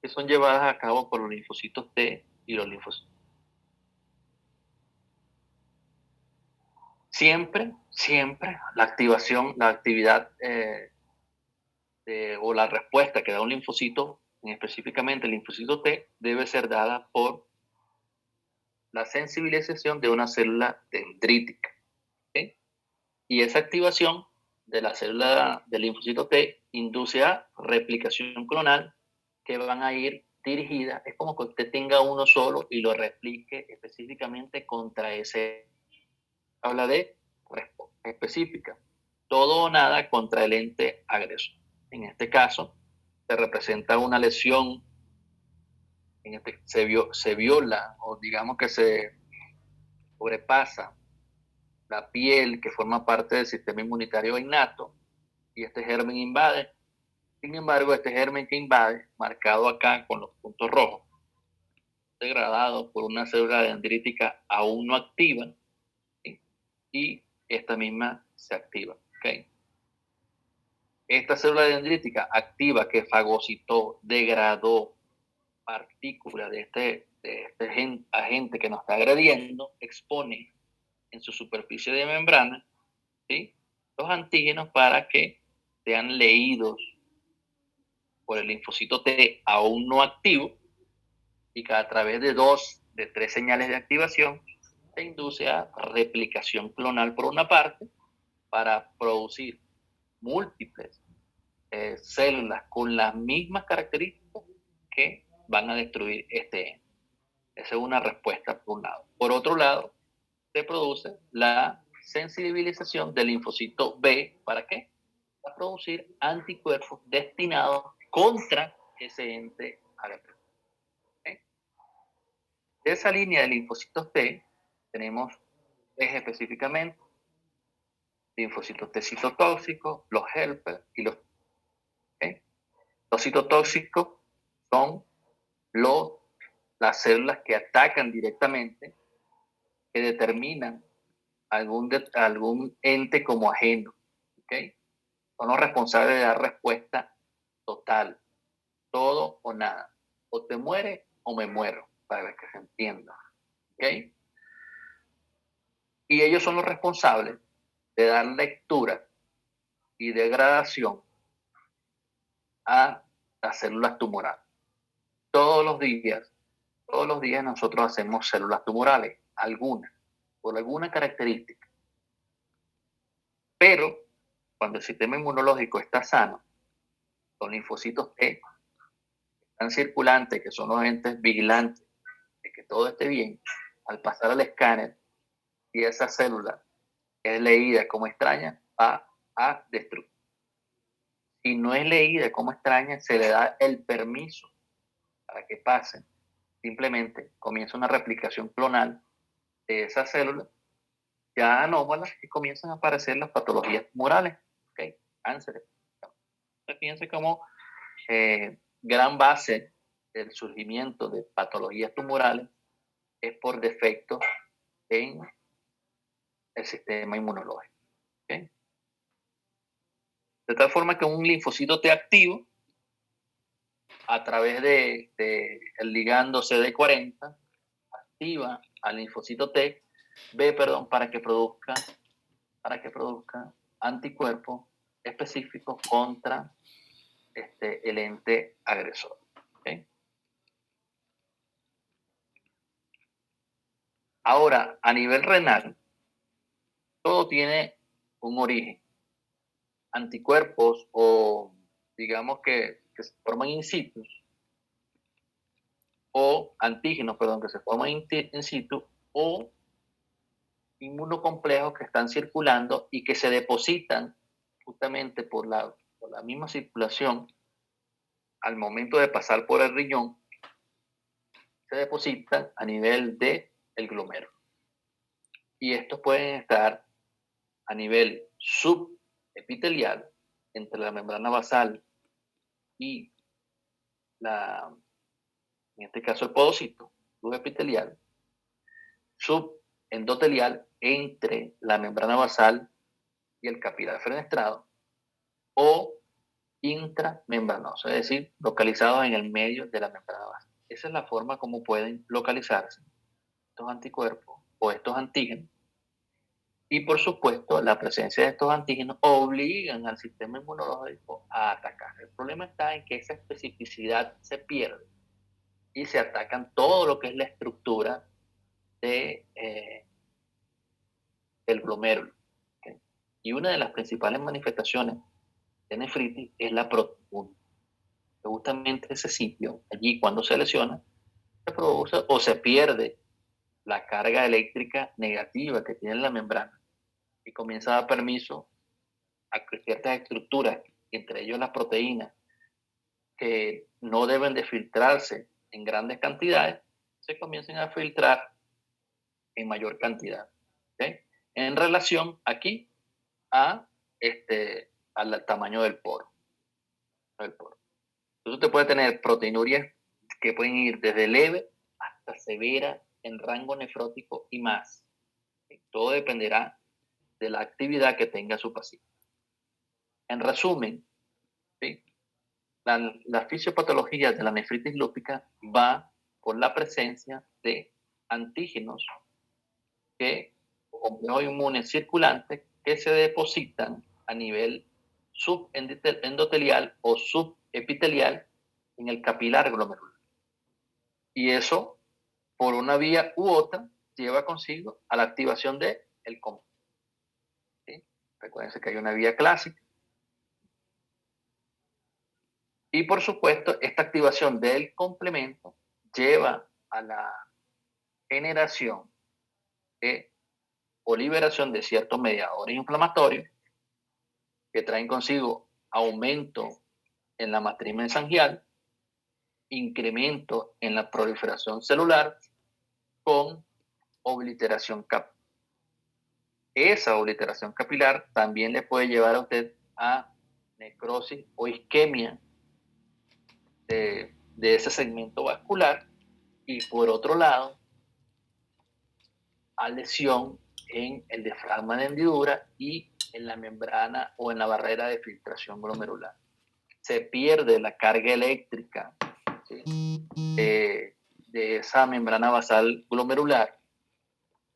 que son llevadas a cabo por los linfocitos T y los linfocitos. Siempre la actividad o la respuesta que da un linfocito, específicamente el linfocito T, debe ser dada por la sensibilización de una célula dendrítica. ¿Okay? Y esa activación de la célula del linfocito T induce a replicación clonal que van a ir dirigidas. Es como que usted tenga uno solo y lo replique específicamente contra ese. Habla de respuesta específica. Todo o nada contra el ente agresor. En este caso, se representa una lesión, se viola o digamos que se sobrepasa la piel que forma parte del sistema inmunitario innato y este germen invade. Sin embargo, este germen que invade, marcado acá con los puntos rojos, degradado por una célula dendrítica aún no activa, ¿sí? Y esta misma se activa. ¿Okay? Esta célula dendrítica activa que fagocitó, degradó partículas de este agente que nos está agrediendo, expone en su superficie de membrana, ¿sí? Los antígenos para que sean leídos por el linfocito T aún no activo y que a través de 2 de 3 señales de activación se induce a replicación clonal por una parte para producir múltiples células con las mismas características que van a destruir este ente. Esa es una respuesta por un lado. Por otro lado, se produce la sensibilización del linfocito B. ¿Para qué? Para producir anticuerpos destinados contra ese ente agresor. ¿Okay? De esa línea de linfocitos T tenemos específicamente linfocitos T citotóxicos, los helper y los. ¿Okay? Los citotóxicos son las células que atacan directamente, que determinan algún ente como ajeno. ¿Okay? Son los responsables de dar respuesta total, todo o nada. O te mueres o me muero, para que se entienda. ¿Okay? Y ellos son los responsables de dar lectura y degradación a las células tumorales. Todos los días nosotros hacemos células tumorales, algunas, por alguna característica. Pero cuando el sistema inmunológico está sano, los linfocitos T están circulantes, que son los entes vigilantes de que todo esté bien, al pasar al escáner y esa célula es leída como extraña, va a destruir. Si no es leída como extraña, se le da el permiso para que pase. Simplemente comienza una replicación clonal de esa célula ya anómalas y comienzan a aparecer las patologías tumorales. ¿Okay? Cánceres. Fíjense cómo gran base del surgimiento de patologías tumorales es por defecto en el sistema inmunológico. ¿Okay? De tal forma que un linfocito T activo, a través del ligando CD40, activa al linfocito T, para que produzca anticuerpos específicos contra el ente agresor. ¿Okay? Ahora, a nivel renal, todo tiene un origen. Anticuerpos o digamos que se forman in situ, o antígenos, que se forman in situ, o inmunocomplejos que están circulando y que se depositan justamente por la misma circulación al momento de pasar por el riñón, se depositan a nivel del glomérulo. Y estos pueden estar a nivel subepitelial, entre la membrana basal y la en este caso el podocito, subepitelial, subendotelial entre la membrana basal y el capilar fenestrado, o intramembranoso, es decir, localizados en el medio de la membrana basal. Esa es la forma como pueden localizarse estos anticuerpos o estos antígenos. Y por supuesto, la presencia de estos antígenos obligan al sistema inmunológico a atacar. El problema está en que esa especificidad se pierde y se atacan todo lo que es la estructura del glomérulo. ¿Okay? Y una de las principales manifestaciones de nefritis es la proteinuria. Justamente ese sitio, allí cuando se lesiona, se produce o se pierde la carga eléctrica negativa que tiene la membrana y comienza a dar permiso a ciertas estructuras, entre ellos las proteínas, que no deben de filtrarse en grandes cantidades, se comiencen a filtrar en mayor cantidad. ¿Okay? En relación aquí al tamaño del poro. Entonces usted puede tener proteinurias que pueden ir desde leve hasta severa en rango nefrótico y más. Todo dependerá de la actividad que tenga su paciente. En resumen, ¿sí? La fisiopatología de la nefritis lúpica va por la presencia de antígenos complejos inmunes circulantes que se depositan a nivel subendotelial o subepitelial en el capilar glomerular. Y eso, por una vía u otra, lleva consigo a la activación del complejo. ¿Sí? Recuerden que hay una vía clásica. Y por supuesto, esta activación del complemento lleva a la generación o liberación de ciertos mediadores inflamatorios que traen consigo aumento en la matriz mesangial, incremento en la proliferación celular con obliteración capilar. Esa obliteración capilar también le puede llevar a usted a necrosis o isquemia de ese segmento vascular y por otro lado a lesión en el diafragma de hendidura y en la membrana o en la barrera de filtración glomerular. Se pierde la carga eléctrica, ¿sí? de esa membrana basal glomerular,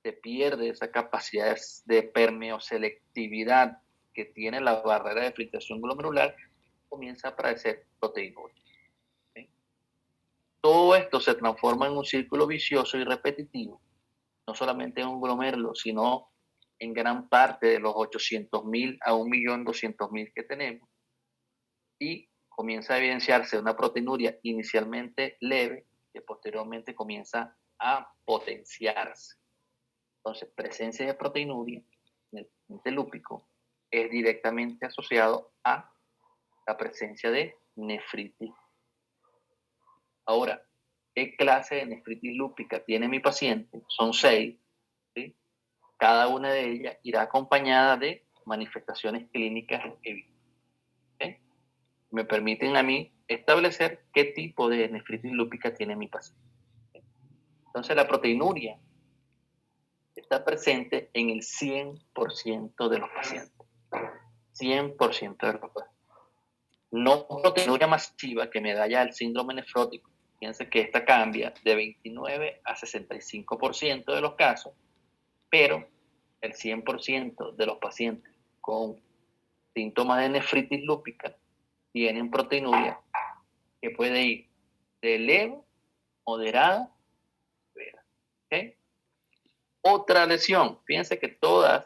se pierde esa capacidad de permeoselectividad que tiene la barrera de filtración glomerular, comienza a aparecer proteinuria. ¿Sí? Todo esto se transforma en un círculo vicioso y repetitivo, no solamente en un glomérulo, sino en gran parte de los 800.000 a 1.200.000 que tenemos, y comienza a evidenciarse una proteinuria inicialmente leve que posteriormente comienza a potenciarse. Entonces, presencia de proteinuria en el paciente lúpico es directamente asociado a la presencia de nefritis. Ahora, ¿qué clase de nefritis lúpica tiene mi paciente? Son 6. ¿Sí? Cada una de ellas irá acompañada de manifestaciones clínicas evidentes. ¿Sí? Me permiten a mí establecer qué tipo de nefritis lúpica tiene mi paciente. Entonces, la proteinuria está presente en el 100% de los pacientes. 100% de los pacientes. No proteinuria masiva que me da ya el síndrome nefrótico. Fíjense que esta cambia de 29 a 65% de los casos, pero el 100% de los pacientes con síntomas de nefritis lúpica tienen proteinuria que puede ir de leve, moderada, severa. ¿Okay? Otra lesión, fíjense que todas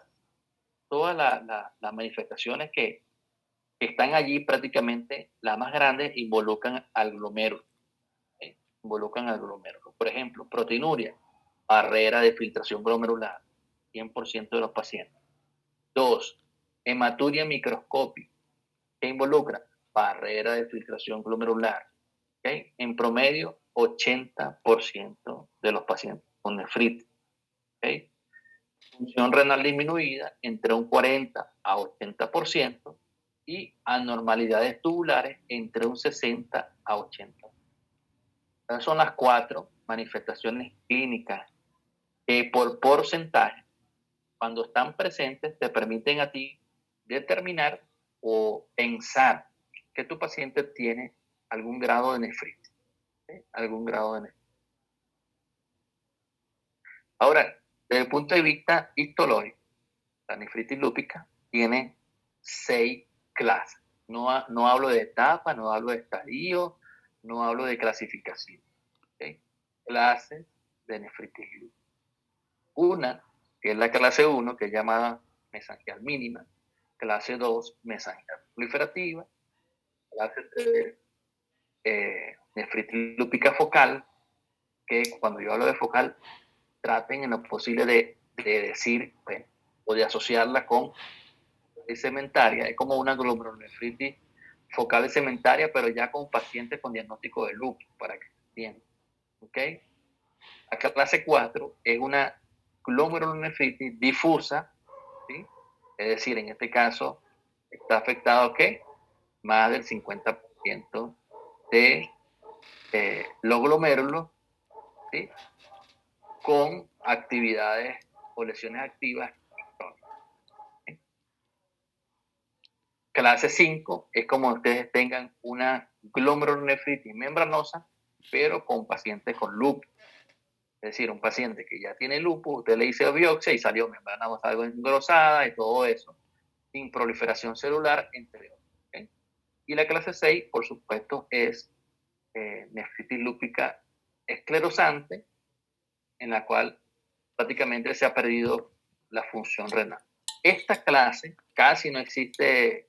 las manifestaciones que están allí, prácticamente las más grandes, involucran al glomérulo. ¿Okay? Involucran al glomérulo. Por ejemplo, proteinuria, barrera de filtración glomerular, 100% de los pacientes. 2, hematuria microscópica, que involucra barrera de filtración glomerular. ¿Okay? En promedio, 80% de los pacientes con nefritis. ¿Okay? Función renal disminuida entre un 40 a 80% y anormalidades tubulares entre un 60 a 80%. Esas son las 4 manifestaciones clínicas que por porcentaje, cuando están presentes, te permiten a ti determinar o pensar que tu paciente tiene algún grado de nefritis. ¿Sí? Algún grado de nefritis. Ahora, desde el punto de vista histológico, la nefritis lúpica tiene 6 clases. No hablo de etapa, no hablo de estadio, no hablo de clasificación. ¿Okay? Clases de nefritis lúpica. Una, que es la clase 1, que es llamada mesangial mínima. Clase 2, mesangial proliferativa. Clase 3, nefritis lúpica focal, que cuando yo hablo de focal, traten en lo posible de decir, bueno, o de asociarla con segmentaria. Es como una glomerulonefritis focal y segmentaria, pero ya con pacientes con diagnóstico de lupus, para que se entienda. ¿Ok? La clase 4 es una glomerulonefritis difusa, ¿sí? Es decir, en este caso está afectado ¿qué? Más del 50% de los glomérulos, ¿sí? Con actividades o lesiones activas. ¿Sí? Clase 5 es como ustedes tengan una glomerulonefritis membranosa, pero con pacientes con lupus. Es decir, un paciente que ya tiene lupus, usted le hizo biopsia y salió membrana algo engrosada y todo eso, sin proliferación celular, entre otros. ¿Okay? Y la clase 6, por supuesto, es nefritis lúpica esclerosante, en la cual prácticamente se ha perdido la función renal. Esta clase casi no existe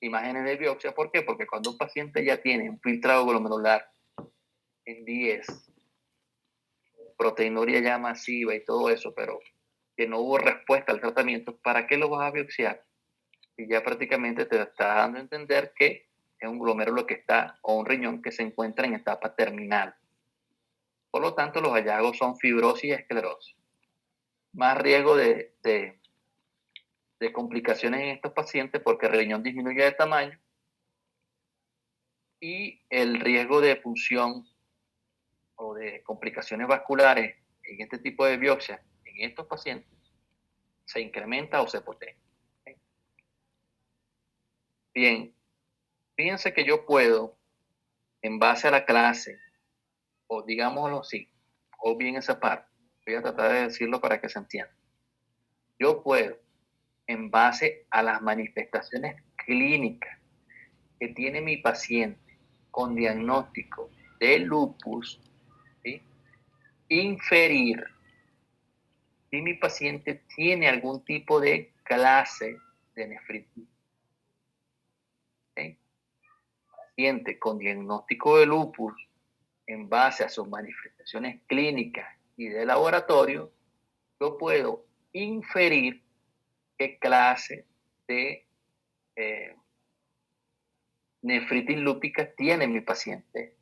imágenes de biopsia. ¿Por qué? Porque cuando un paciente ya tiene un filtrado glomerular en 10, proteinuria ya masiva y todo eso, pero que no hubo respuesta al tratamiento, ¿para qué lo vas a biopsiar? Y ya prácticamente te está dando a entender que es un glomérulo que está, o un riñón que se encuentra en etapa terminal. Por lo tanto, los hallazgos son fibrosis y esclerosis. Más riesgo de complicaciones en estos pacientes porque el riñón disminuye de tamaño y el riesgo de punción o de complicaciones vasculares en este tipo de biopsia en estos pacientes se incrementa o se potencia. Bien, fíjense que yo puedo, en base a la clase, o digámoslo así, o bien esa parte, voy a tratar de decirlo para que se entienda. Yo puedo, en base a las manifestaciones clínicas que tiene mi paciente con diagnóstico de lupus, ¿sí? Inferir si mi paciente tiene algún tipo de clase de nefritis. ¿Sí? Paciente con diagnóstico de lupus, en base a sus manifestaciones clínicas y de laboratorio, yo puedo inferir qué clase de nefritis lúpica tiene mi paciente.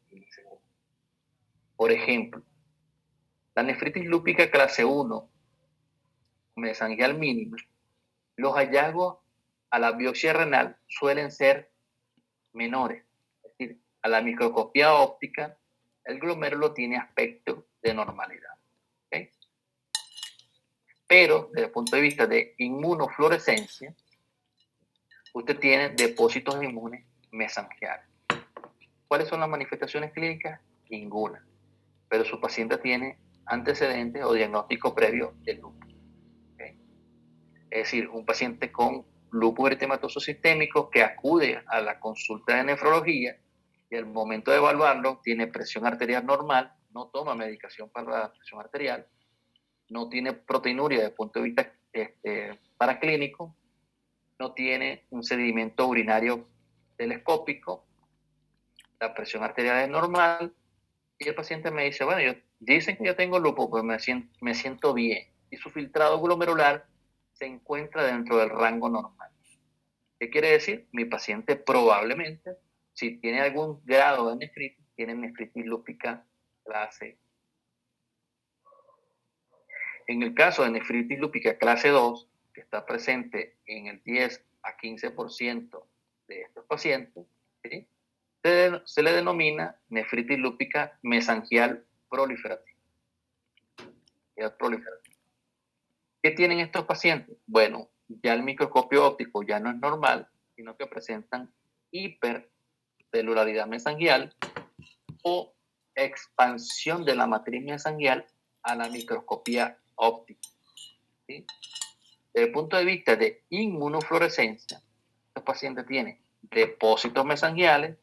Por ejemplo, la nefritis lúpica clase 1, mesangial mínima, los hallazgos a la biopsia renal suelen ser menores. Es decir, a la microscopía óptica, el glomérulo tiene aspecto de normalidad. ¿Okay? Pero desde el punto de vista de inmunofluorescencia, usted tiene depósitos inmunes mesangiales. ¿Cuáles son las manifestaciones clínicas? Ninguna. Pero su paciente tiene antecedentes o diagnóstico previo de lupus. ¿Okay? Es decir, un paciente con lupus eritematoso sistémico que acude a la consulta de nefrología y al momento de evaluarlo tiene presión arterial normal, no toma medicación para la presión arterial, no tiene proteinuria desde el punto de vista paraclínico, no tiene un sedimento urinario telescópico, la presión arterial es normal y el paciente me dice, bueno, dicen que yo tengo lupus, pues me siento bien y su filtrado glomerular se encuentra dentro del rango normal. ¿Qué quiere decir? Mi paciente probablemente, si tiene algún grado de nefritis, tiene nefritis lúpica clase. En el caso de nefritis lúpica clase 2, que está presente en el 10 a 15% de estos pacientes, ¿sí? se le denomina nefritis lúpica mesangial proliferativa. ¿Qué tienen estos pacientes? Bueno, ya el microscopio óptico ya no es normal, sino que presentan hipercelularidad mesangial o expansión de la matriz mesangial a la microscopía óptica. ¿Sí? Desde el punto de vista de inmunofluorescencia, estos pacientes tienen depósitos mesangiales,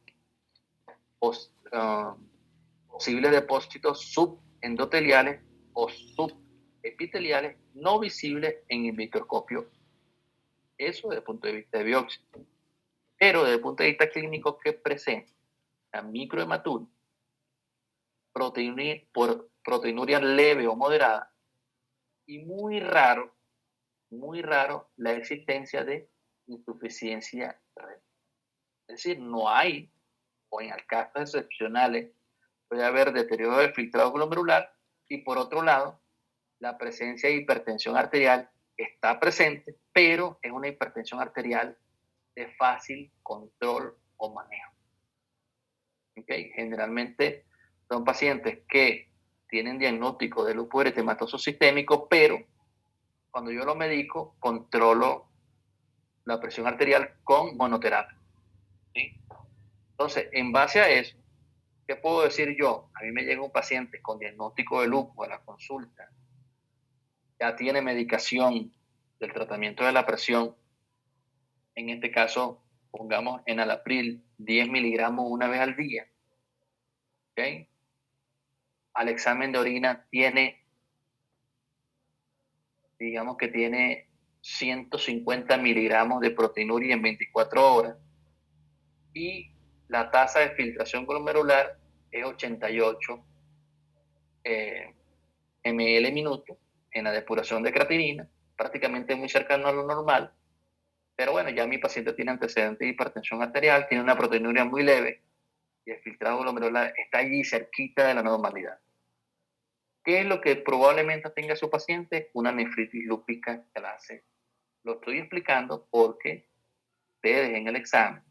posibles depósitos subendoteliales o subepiteliales no visibles en el microscopio. Eso desde el punto de vista de biopsia. Pero desde el punto de vista clínico, ¿qué presenta? La microhematuria, proteinuria leve o moderada, y muy raro la existencia de insuficiencia renal. Es decir, no hay, o en casos excepcionales, puede haber deterioro del filtrado glomerular, y por otro lado, la presencia de hipertensión arterial está presente, pero es una hipertensión arterial de fácil control o manejo. ¿Okay? Generalmente son pacientes que tienen diagnóstico de lupus eritematoso sistémico, pero cuando yo lo medico, controlo la presión arterial con monoterapia. ¿Sí? Entonces, en base a eso, ¿qué puedo decir yo? A mí me llega un paciente con diagnóstico de lupus a la consulta, ya tiene medicación del tratamiento de la presión, en este caso, pongamos enalapril 10 miligramos una vez al día. ¿Okay? Al examen de orina tiene, digamos que tiene 150 miligramos de proteinuria en 24 horas, y la tasa de filtración glomerular es 88 ml minuto en la depuración de creatinina, prácticamente muy cercano a lo normal. Pero bueno, ya mi paciente tiene antecedentes de hipertensión arterial, tiene una proteinuria muy leve y el filtrado glomerular está allí cerquita de la normalidad. ¿Qué es lo que probablemente tenga su paciente? Una nefritis lúpica clase. Lo estoy explicando porque ustedes en el examen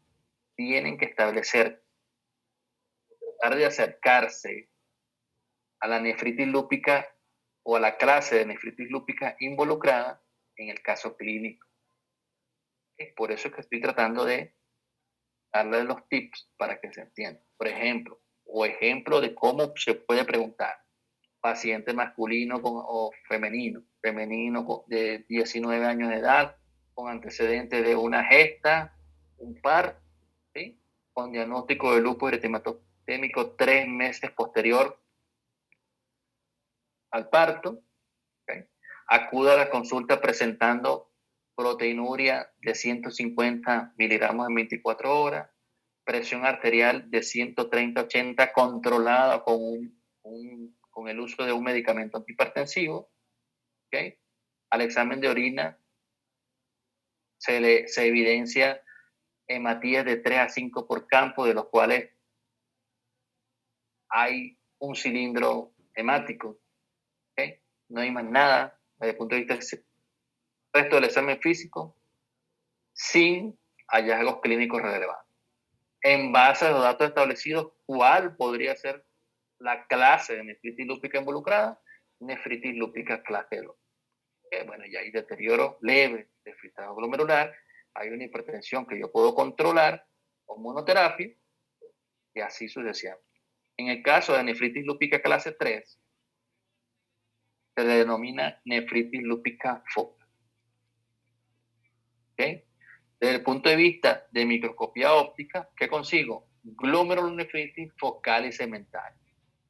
tienen que establecer, tratar de acercarse a la nefritis lúpica o a la clase de nefritis lúpica involucrada en el caso clínico. Por eso es que estoy tratando de darle los tips para que se entienda. Por ejemplo, de cómo se puede preguntar. Paciente masculino o femenino de 19 años de edad, con antecedentes de una gesta, un par, ¿sí? Con diagnóstico de lupus eritematoso sistémico 3 meses posterior al parto. ¿Okay? Acuda a la consulta presentando proteinuria de 150 miligramos en 24 horas, presión arterial de 130-80 controlada con el uso de un medicamento antihipertensivo. ¿Okay? Al examen de orina se evidencia hematías de 3 a 5 por campo, de los cuales hay un cilindro hemático. ¿Okay? No hay más nada desde el punto de vista del resto del examen físico, sin hallazgos clínicos relevantes. En base a los datos establecidos, ¿cuál podría ser la clase de nefritis lúpica involucrada? Nefritis lúpica clase 2. Bueno, ya hay deterioro leve de filtrado glomerular, hay una hipertensión que yo puedo controlar con monoterapia, y así sucesivamente. En el caso de nefritis lúpica clase 3, se le denomina nefritis lúpica focal. ¿Okay? Desde el punto de vista de microscopía óptica, ¿qué consigo? Glomerulonefritis focal y segmental.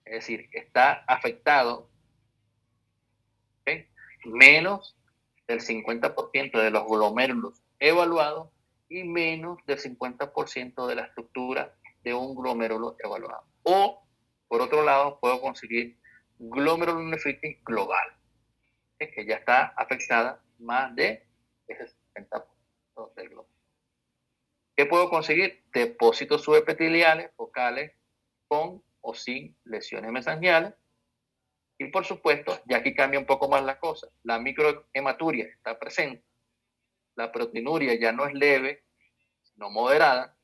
Es decir, está afectado, ¿okay? Menos del 50% de los glomérulos evaluados y menos del 50% de la estructura de un glomérulo evaluado. O, por otro lado, puedo conseguir glomerulonefritis global, que ya está afectada más de ese 50% del glomérulo. ¿Qué puedo conseguir? Depósitos subepiteliales focales con o sin lesiones mesangiales. Y por supuesto, ya aquí cambia un poco más la cosa. La microhematuria está presente. La proteinuria ya no es leve, sino moderada.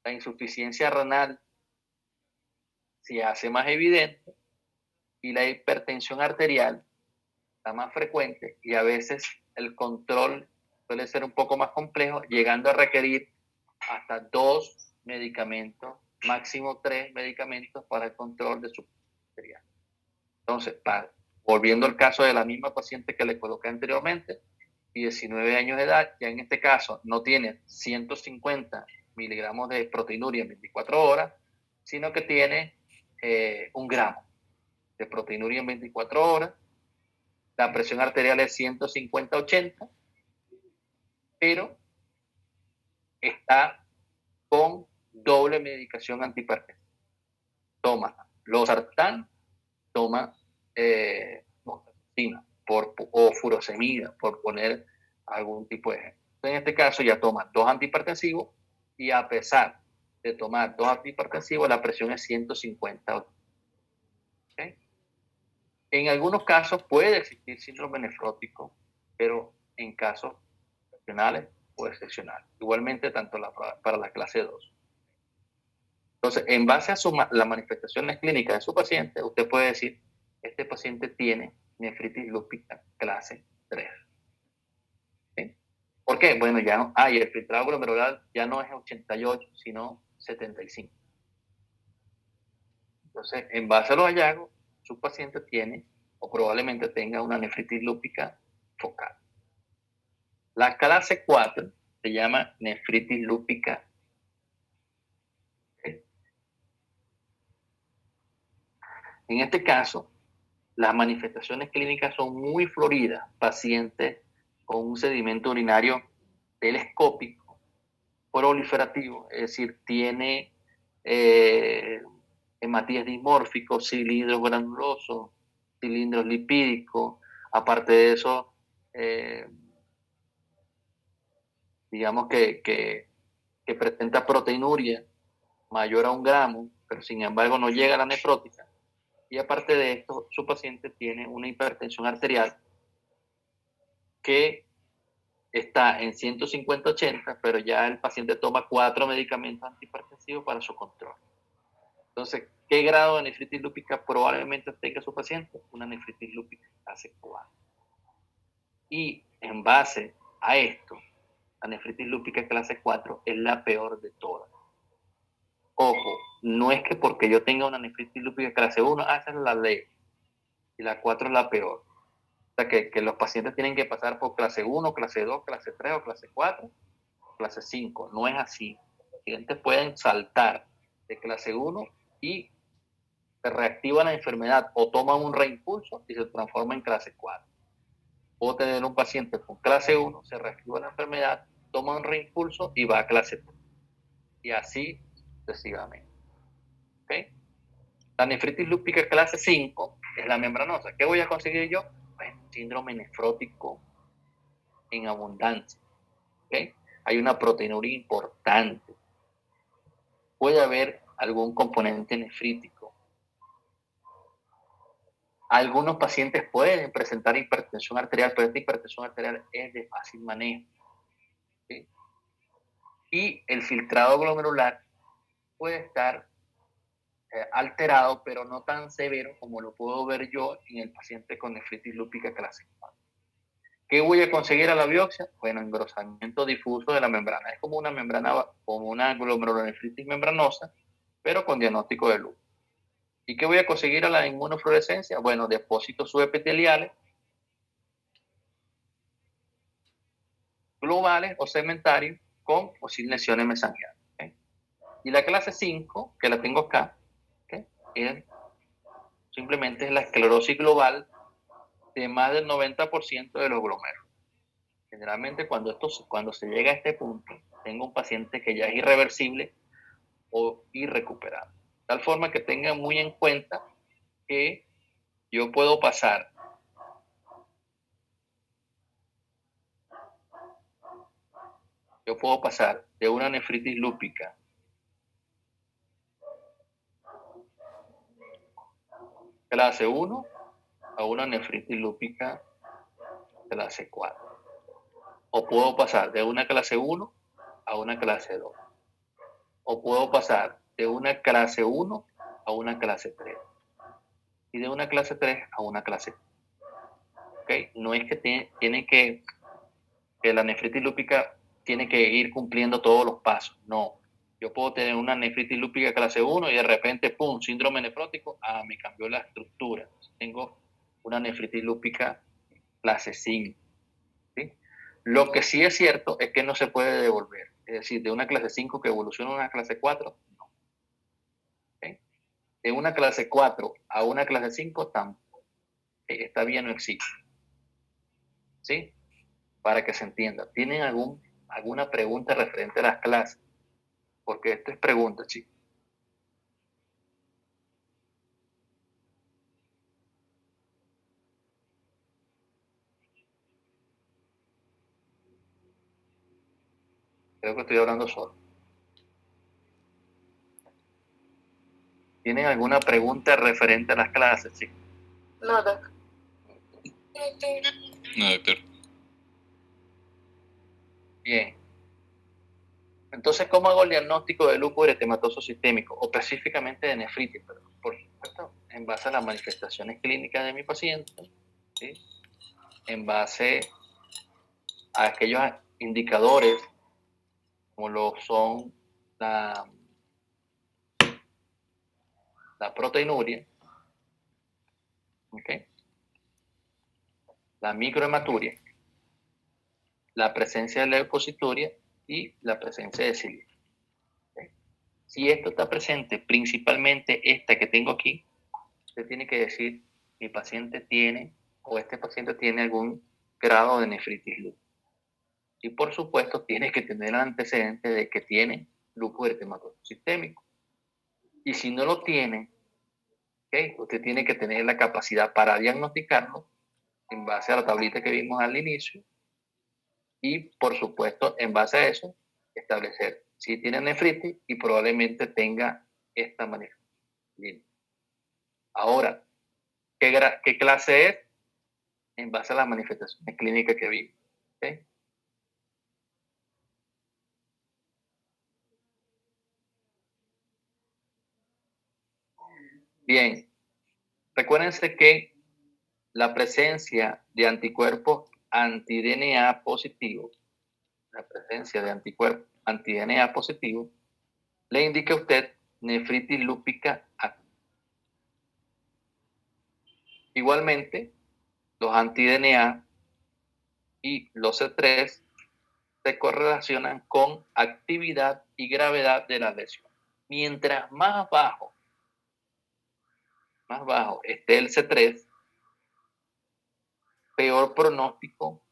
la insuficiencia renal se hace más evidente y la hipertensión arterial está más frecuente, y a veces el control suele ser un poco más complejo, llegando a requerir hasta 2 medicamentos, máximo 3 medicamentos para el control de su arterial. Entonces, volviendo al caso de la misma paciente que le coloqué anteriormente, 19 años de edad, ya en este caso no tiene 150 miligramos de proteinuria en 24 horas, sino que tiene 1 gramo de proteinuria en 24 horas. La presión arterial es 150/80, pero está con doble medicación antihipertensiva. Toma losartán, toma moxicilina o furosemida, por poner algún tipo de ejemplo. En este caso ya toma 2 antihipertensivos, y a pesar de tomar 2 antihipertensivos, la presión es 150. ¿Okay? En algunos casos puede existir síndrome nefrótico, pero en casos excepcionales o excepcionales. Igualmente, tanto para la clase 2. Entonces, en base a las manifestaciones clínicas de su paciente, usted puede decir, este paciente tiene nefritis lúpica clase 3. ¿Sí? ¿Por qué? Bueno, ya no hay, el filtrado glomerular ya no es 88, sino 75. Entonces, en base a los hallazgos, su paciente tiene o probablemente tenga una nefritis lúpica focal. La clase 4 se llama nefritis lúpica. En este caso, las manifestaciones clínicas son muy floridas. Pacientes con un sedimento urinario telescópico, proliferativo, es decir, tiene hematíes dismórficos, cilindros granulosos, cilindros lipídicos. Aparte de eso, digamos que presenta proteinuria mayor a 1 gramo, pero sin embargo no llega a la nefrótica. Y aparte de esto, su paciente tiene una hipertensión arterial que está en 150/80, pero ya el paciente toma 4 medicamentos antihipertensivos para su control. Entonces, ¿qué grado de nefritis lúpica probablemente tenga su paciente? Una nefritis lúpica clase 4. Y en base a esto, la nefritis lúpica clase 4 es la peor de todas. Ojo, no es que porque yo tenga una nefritis lúpica clase 1, esa es la ley, y la 4 es la peor. O sea, que los pacientes tienen que pasar por clase 1, clase 2, clase 3 o clase 4, clase 5. No es así. Los pacientes pueden saltar de clase 1 y se reactiva la enfermedad, o toman un reimpulso y se transforma en clase 4. Puedo tener un paciente con clase 1, se reactiva la enfermedad, toma un reimpulso y va a clase 3. Y así sucesivamente. ¿Okay? La nefritis lúpica clase 5 es la membranosa. ¿Qué voy a conseguir yo? Pues síndrome nefrótico en abundancia. ¿Okay? Hay una proteinuria importante. Puede haber algún componente nefrítico. Algunos pacientes pueden presentar hipertensión arterial, pero esta hipertensión arterial es de fácil manejo. ¿Sí? Y el filtrado glomerular puede estar alterado, pero no tan severo como lo puedo ver yo en el paciente con nefritis lúpica clase 4. ¿Qué voy a conseguir a la biopsia? Bueno, engrosamiento difuso de la membrana. Es como una membrana, como una glomerulonefritis membranosa, pero con diagnóstico de lupus. ¿Y qué voy a conseguir a la inmunofluorescencia? Bueno, depósitos subepiteliales globales o segmentarios con o sin lesiones mesangiales. ¿Okay? Y la clase 5, que la tengo acá, ¿okay? Simplemente es la esclerosis global de más del 90% de los glomérulos. Generalmente cuando se llega a este punto, tengo un paciente que ya es irreversible o irrecuperable. De tal forma que tengan muy en cuenta que yo puedo pasar de una nefritis lúpica clase 1 a una nefritis lúpica clase 4. O puedo pasar de una clase 1 a una clase 2. o puedo pasar de una clase 1 a una clase 3 y de una clase 3 a una clase 4. ¿Okay? No es que tiene que la nefritis lúpica tiene que ir cumpliendo todos los pasos. No. Yo puedo tener una nefritis lúpica clase 1 y de repente, ¡pum!, síndrome nefrótico. Me cambió la estructura. Tengo una nefritis lúpica clase 5. ¿Sí? Lo que sí es cierto es que no se puede devolver. Es decir, de una clase 5 que evoluciona a una clase 4, no. ¿Okay? De una clase 4 a una clase 5, tampoco. Esta vía no existe. ¿Sí? Para que se entienda. ¿Tienen alguna pregunta referente a las clases? Porque esto es pregunta, chicos. Creo que estoy hablando solo. ¿Tienen alguna pregunta referente a las clases, chicos? No, doc. No, doctor. Bien. Entonces, ¿cómo hago el diagnóstico de lupus eritematoso sistémico? O específicamente de nefritis, pero por supuesto, en base a las manifestaciones clínicas de mi paciente, ¿sí? En base a aquellos indicadores como lo son la proteinuria, ¿okay? La microhematuria, la presencia de leucocituria y la presencia de cilia. ¿Okay? Si esto está presente, principalmente esta que tengo aquí, usted tiene que decir, mi paciente tiene, o este paciente tiene algún grado de nefritis lúpus. Y por supuesto, tiene que tener el antecedente de que tiene lupus eritematoso sistémico. Y si no lo tiene, ¿okay? Usted tiene que tener la capacidad para diagnosticarlo en base a la tablita que vimos al inicio. Y por supuesto, en base a eso, establecer si tiene nefritis y probablemente tenga esta manifestación. Ahora, ¿qué clase es? En base a las manifestaciones clínicas que vimos. ¿Okay? Bien, recuérdense que la presencia de anticuerpos anti-DNA positivo, la presencia de anticuerpos anti-DNA positivo, le indica a usted nefritis lúpica activa. Igualmente, los anti-DNA y los C3 se correlacionan con actividad y gravedad de la lesión. Mientras más bajo esté el C3, peor pronóstico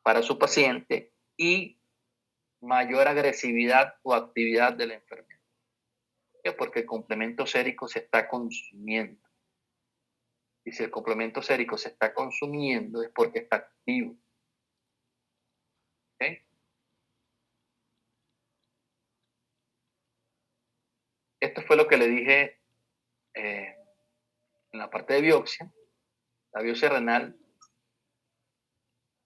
para su paciente y mayor agresividad o actividad de la enfermedad. ¿Por qué? Porque el complemento sérico se está consumiendo. Y si el complemento sérico se está consumiendo es porque está activo. ¿Okay? Esto fue lo que le dije en la parte de biopsia. La biopsia renal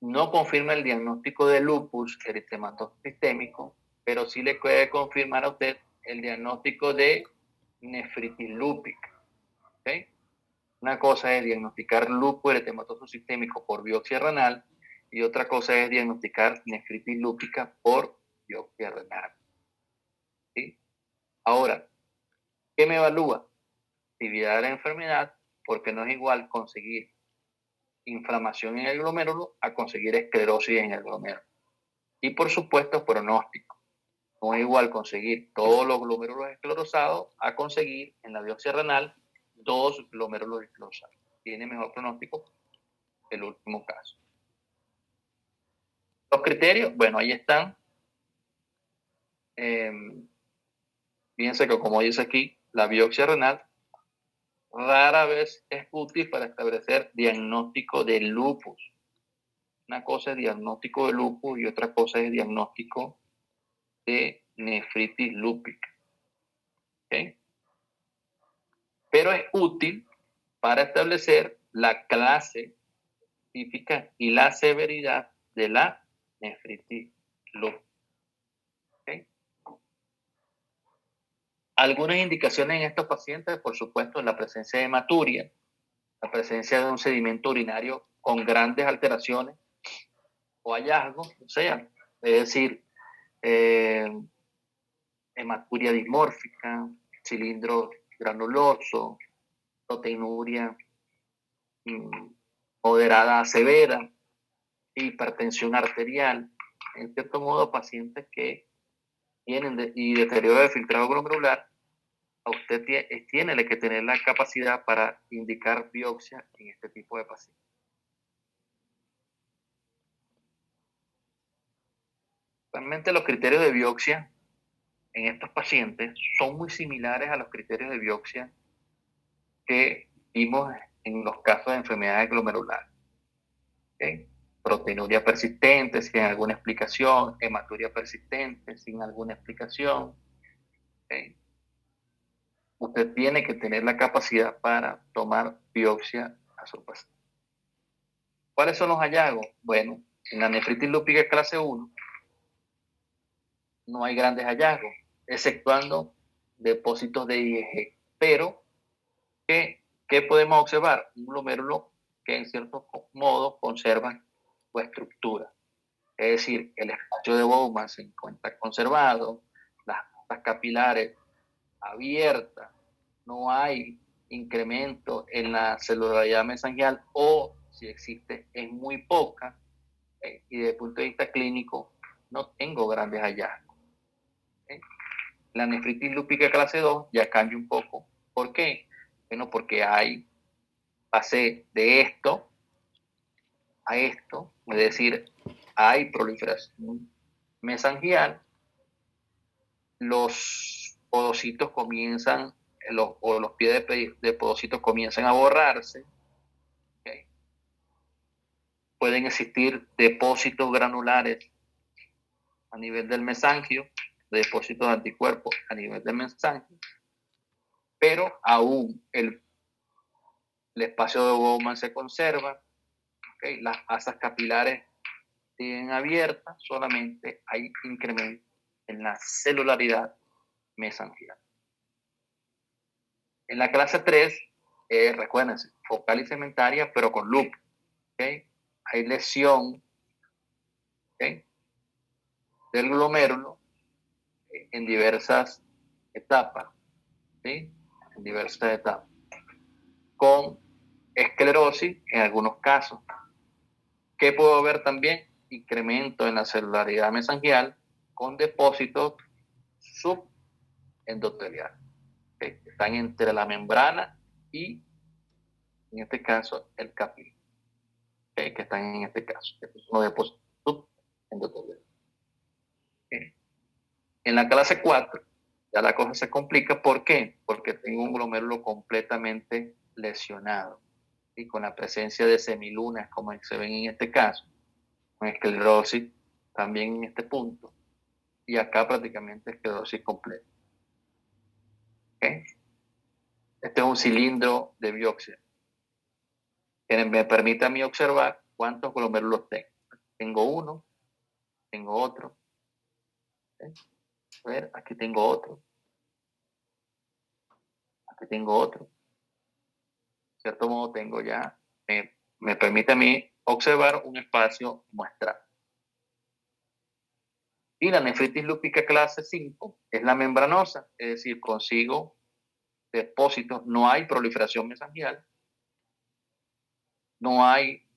no confirma el diagnóstico de lupus eritematoso sistémico, pero sí le puede confirmar a usted el diagnóstico de nefritis lúpica. ¿Okay? Una cosa es diagnosticar lupus eritematoso sistémico por biopsia renal y otra cosa es diagnosticar nefritis lúpica por biopsia renal. ¿Sí? Ahora, ¿qué me evalúa? Actividad de la enfermedad, porque no es igual conseguir inflamación en el glomérulo a conseguir esclerosis en el glomérulo. Y por supuesto, pronóstico. No es igual conseguir todos los glomérulos esclerosados a conseguir en la biopsia renal 2 glomérulos esclerosados. Tiene mejor pronóstico el último caso. Los criterios, bueno, ahí están. Fíjense que como dice aquí, la biopsia renal rara vez es útil para establecer diagnóstico de lupus. Una cosa es diagnóstico de lupus y otra cosa es diagnóstico de nefritis lúpica. ¿Okay? Pero es útil para establecer la clase típica y la severidad de la nefritis lúpica. ¿Okay? Algunas indicaciones en estos pacientes, por supuesto, la presencia de hematuria, la presencia de un sedimento urinario con grandes alteraciones o hallazgos, o sea, es decir, hematuria dismórfica, cilindro granuloso, proteinuria moderada a severa, hipertensión arterial, en cierto modo pacientes que tienen y deterioro de filtrado glomerular, a usted tiene que tener la capacidad para indicar biopsia en este tipo de pacientes. Realmente los criterios de biopsia en estos pacientes son muy similares a los criterios de biopsia que vimos en los casos de enfermedades glomerulares. ¿Okay? Proteinuria persistente sin alguna explicación, hematuria persistente sin alguna explicación. ¿Okay? Usted tiene que tener la capacidad para tomar biopsia a su paciente. ¿Cuáles son los hallazgos? Bueno, en la nefritis lúpica clase 1 no hay grandes hallazgos, exceptuando depósitos de IgG. Pero, ¿qué podemos observar? Un glomérulo que en cierto modo conserva su estructura. Es decir, el espacio de Bowman se encuentra conservado, las costas capilares abiertas, no hay incremento en la celularidad mesangial o si existe es muy poca, y desde el punto de vista clínico no tengo grandes hallazgos. La nefritis lúpica clase 2 ya cambia un poco. ¿Por qué? Bueno, porque pasé de esto a esto, es decir, hay proliferación mesangial, los podocitos comienzan, los pies de podocitos comienzan a borrarse. ¿Okay? Pueden existir depósitos granulares a nivel del mesangio, depósitos de anticuerpos a nivel del mesangio, pero aún el espacio de Bowman se conserva, ¿okay? Las asas capilares siguen abiertas, solamente hay incremento en la celularidad mesangial. En la clase 3, recuérdense, focal y segmentaria, pero con lupus. ¿Okay? Hay lesión, ¿okay?, del glomérulo en diversas etapas, ¿sí? En diversas etapas, con esclerosis en algunos casos. ¿Qué puedo ver también? Incremento en la celularidad mesangial con depósitos subendoteliales, ¿okay?, que están entre la membrana y, en este caso, el capítulo, ¿okay?, que están en este caso, que son los depósitos subendoteliales. ¿Okay? En la clase 4, ya la cosa se complica. ¿Por qué? Porque tengo un glomérulo completamente lesionado y con la presencia de semilunas, como se ven en este caso, con esclerosis también en este punto, y acá prácticamente esclerosis completa. ¿Okay? Este es un cilindro de biopsia que me permite a mí observar cuántos glomérulos tengo. Tengo uno, tengo otro. ¿Okay? A ver, aquí tengo otro. Aquí tengo otro. De cierto modo tengo ya, me permite a mí observar un espacio muestral. Y la nefritis lúpica clase 5 es la membranosa, es decir, consigo depósitos, no hay proliferación mesangial, no hay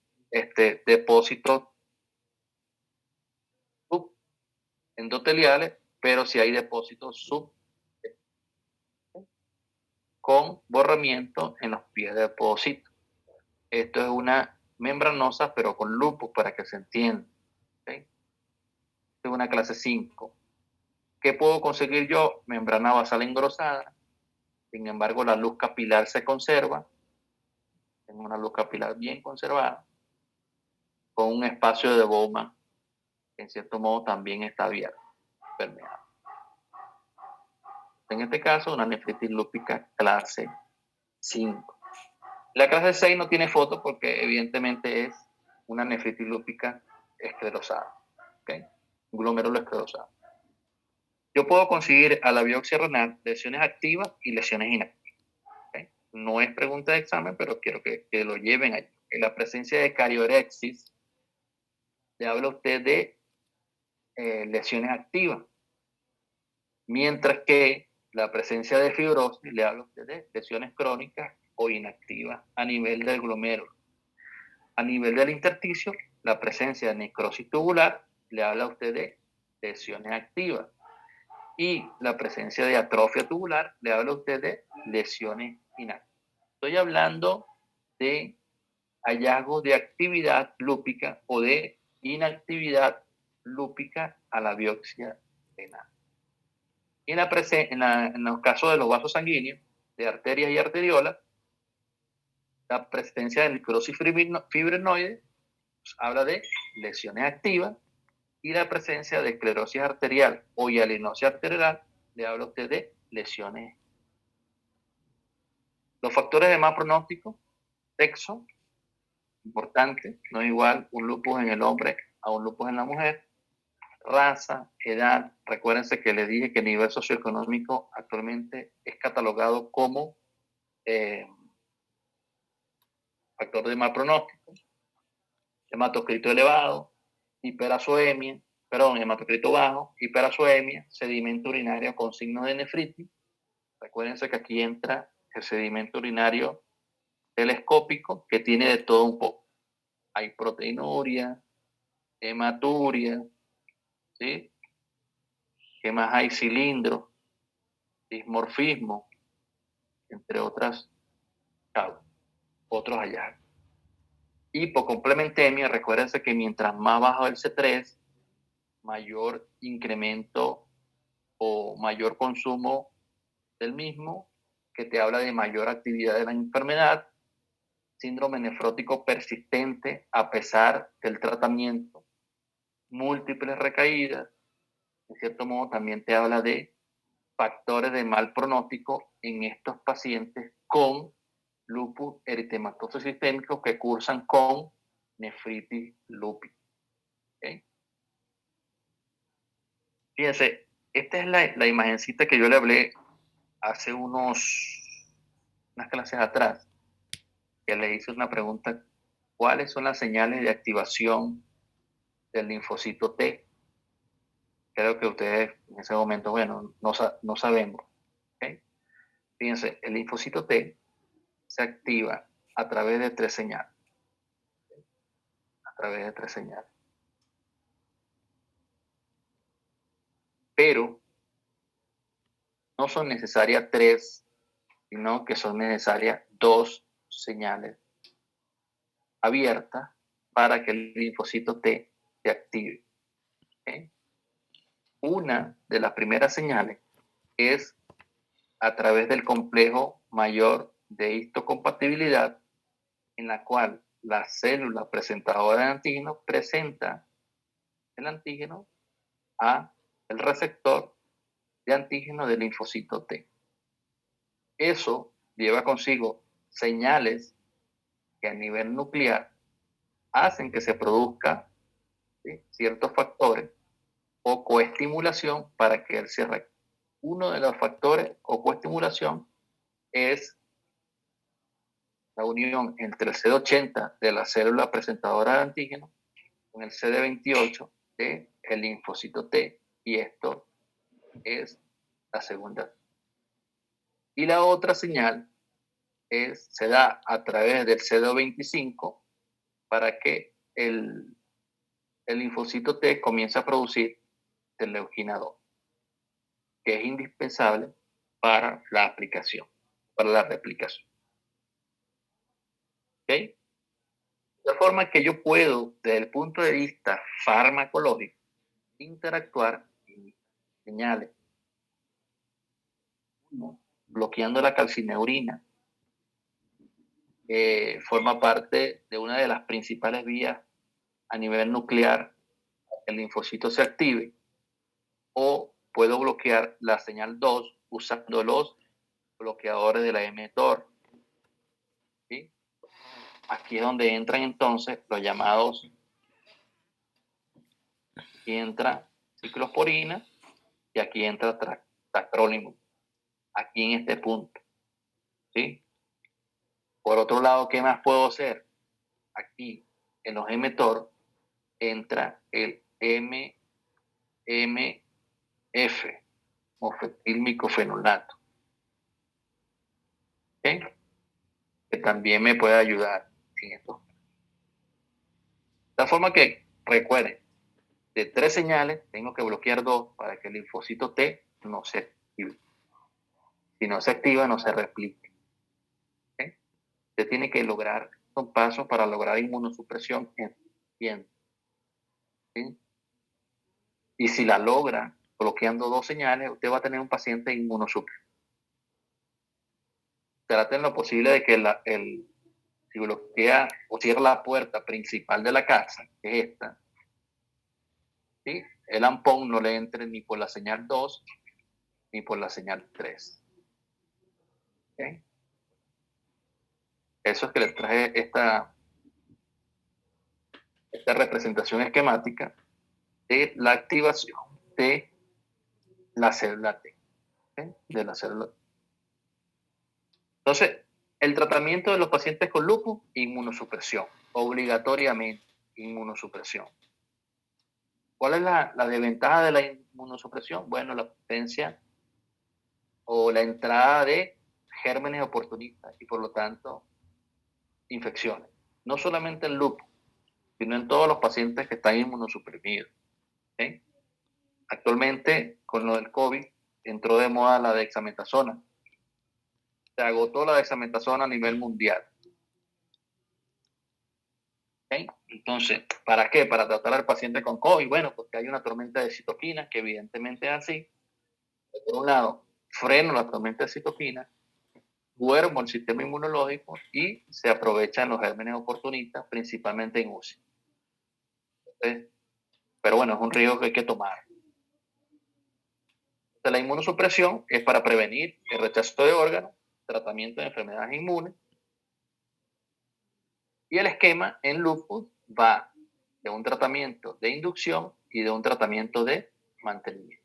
depósitos subendoteliales, pero sí hay depósitos con borramiento en los pies de depósito. Esto es una membranosa, pero con lupus, para que se entienda. ¿Okay? Esto es una clase 5. ¿Qué puedo conseguir yo? Membrana basal engrosada. Sin embargo, la luz capilar se conserva. Tengo una luz capilar bien conservada, con un espacio de Bowman que en cierto modo también está abierto, permeable. En este caso, una nefritis lúpica clase 5. La clase 6 no tiene foto porque evidentemente es una nefritis lúpica esclerosada, ¿okay? Un glomérulo esclerosado. Yo puedo conseguir a la biopsia renal lesiones activas y lesiones inactivas. ¿Okay? No es pregunta de examen, pero quiero que lo lleven ahí. En la presencia de cariorexis, le habla a usted de lesiones activas, mientras que la presencia de fibrosis le habla a usted de lesiones crónicas o inactivas a nivel del glomérulo. A nivel del intersticio, la presencia de necrosis tubular le habla a usted de lesiones activas. Y la presencia de atrofia tubular le habla a usted de lesiones inactivas. Estoy hablando de hallazgos de actividad lúpica o de inactividad lúpica a la biopsia renal. Y en los casos de los vasos sanguíneos, de arterias y arteriolas, la presencia de necrosis fibrinoide pues, habla de lesiones activas, y la presencia de esclerosis arterial o hialinosis arterial le habla a usted de lesiones. Los factores de mal pronóstico: sexo, importante, no es igual un lupus en el hombre a un lupus en la mujer. Raza, edad, recuérdense que les dije que el nivel socioeconómico actualmente es catalogado como factor de mal pronóstico. Hematocrito elevado, hematocrito bajo, hiperazoemia, sedimento urinario con signo de nefritis. Recuérdense que aquí entra el sedimento urinario telescópico, que tiene de todo un poco. Hay proteinuria, hematuria, ¿sí? ¿Qué más hay? Cilindro, dismorfismo, entre otros hallazgos. Hipocomplementemia, recuérdense que mientras más bajo el C3, mayor incremento o mayor consumo del mismo, que te habla de mayor actividad de la enfermedad. Síndrome nefrótico persistente a pesar del tratamiento, múltiples recaídas. En cierto modo también te habla de factores de mal pronóstico en estos pacientes con lupus eritematoso sistémico que cursan con nefritis lúpica. ¿Okay? Fíjense, esta es la imagencita que yo le hablé hace unas clases atrás, que le hice una pregunta: ¿cuáles son las señales de activación del linfocito T? Creo que ustedes en ese momento, bueno, no sabemos. ¿Okay? Fíjense, el linfocito T se activa a través de 3 señales. A través de 3 señales. Pero no son necesarias 3, sino que son necesarias 2 señales abiertas para que el linfocito T se active. ¿Okay? Una de las primeras señales es a través del complejo mayor de histocompatibilidad, en la cual la célula presentadora de antígeno presenta el antígeno a el receptor de antígeno del linfocito T. Eso lleva consigo señales que a nivel nuclear hacen que se produzca, ¿sí?, ciertos factores o coestimulación para que él se reactive. Uno de los factores o coestimulación es la unión entre el CD80 de la célula presentadora de antígeno con el CD28 del linfocito T, y esto es la segunda. Y la otra señal se da a través del CD25 para que el linfocito T comience a producir interleuquina 2, que es indispensable para la aplicación, para la replicación. ¿Ok? De forma que yo puedo, desde el punto de vista farmacológico, interactuar en señales. Uno, bloqueando la calcineurina, forma parte de una de las principales vías a nivel nuclear para que el linfocito se active. O puedo bloquear la señal 2 usando los bloqueadores de la mTOR. ¿Sí? Aquí es donde entran entonces los llamados, aquí entra ciclosporina y aquí entra tacrolimus, aquí en este punto, ¿sí? Por otro lado, ¿qué más puedo hacer? Aquí, en los mTOR, entra el MMF, mofetilmicofenolato, ¿okay? Que también me puede ayudar en esto. De forma que, recuerden, de 3 señales, tengo que bloquear 2 para que el linfocito T no se active. Si no se activa, no se replique. ¿Okay? Usted tiene que lograr un paso para lograr inmunosupresión bien. ¿Sí? Y si la logra bloqueando 2 señales, usted va a tener un paciente inmunosuprimido. Traten lo posible de que si bloquea o cierra la puerta principal de la casa, que es esta, ¿sí? El ampón no le entre ni por la señal 2 ni por la señal 3. ¿Okay? Eso es que les traje esta representación esquemática de la activación de la célula T. ¿Okay? De la célula. Entonces, el tratamiento de los pacientes con lupus, inmunosupresión, obligatoriamente inmunosupresión. ¿Cuál es la desventaja de la inmunosupresión? Bueno, la potencia o la entrada de gérmenes oportunistas y por lo tanto infecciones. No solamente en lupus, sino en todos los pacientes que están inmunosuprimidos. ¿Okay? Actualmente, con lo del COVID, entró de moda la dexametasona. Se agotó la dexametasona a nivel mundial. ¿Okay? Entonces, ¿para qué? Para tratar al paciente con COVID. Bueno, porque hay una tormenta de citoquinas, que evidentemente es así. Por un lado, freno la tormenta de citoquinas, duermo el sistema inmunológico y se aprovechan los gérmenes oportunistas, principalmente en UCI. Entonces, pero bueno, es un riesgo que hay que tomar. Entonces, la inmunosupresión es para prevenir el rechazo de órganos, tratamiento de enfermedades inmunes. Y el esquema en lupus va de un tratamiento de inducción y de un tratamiento de mantenimiento.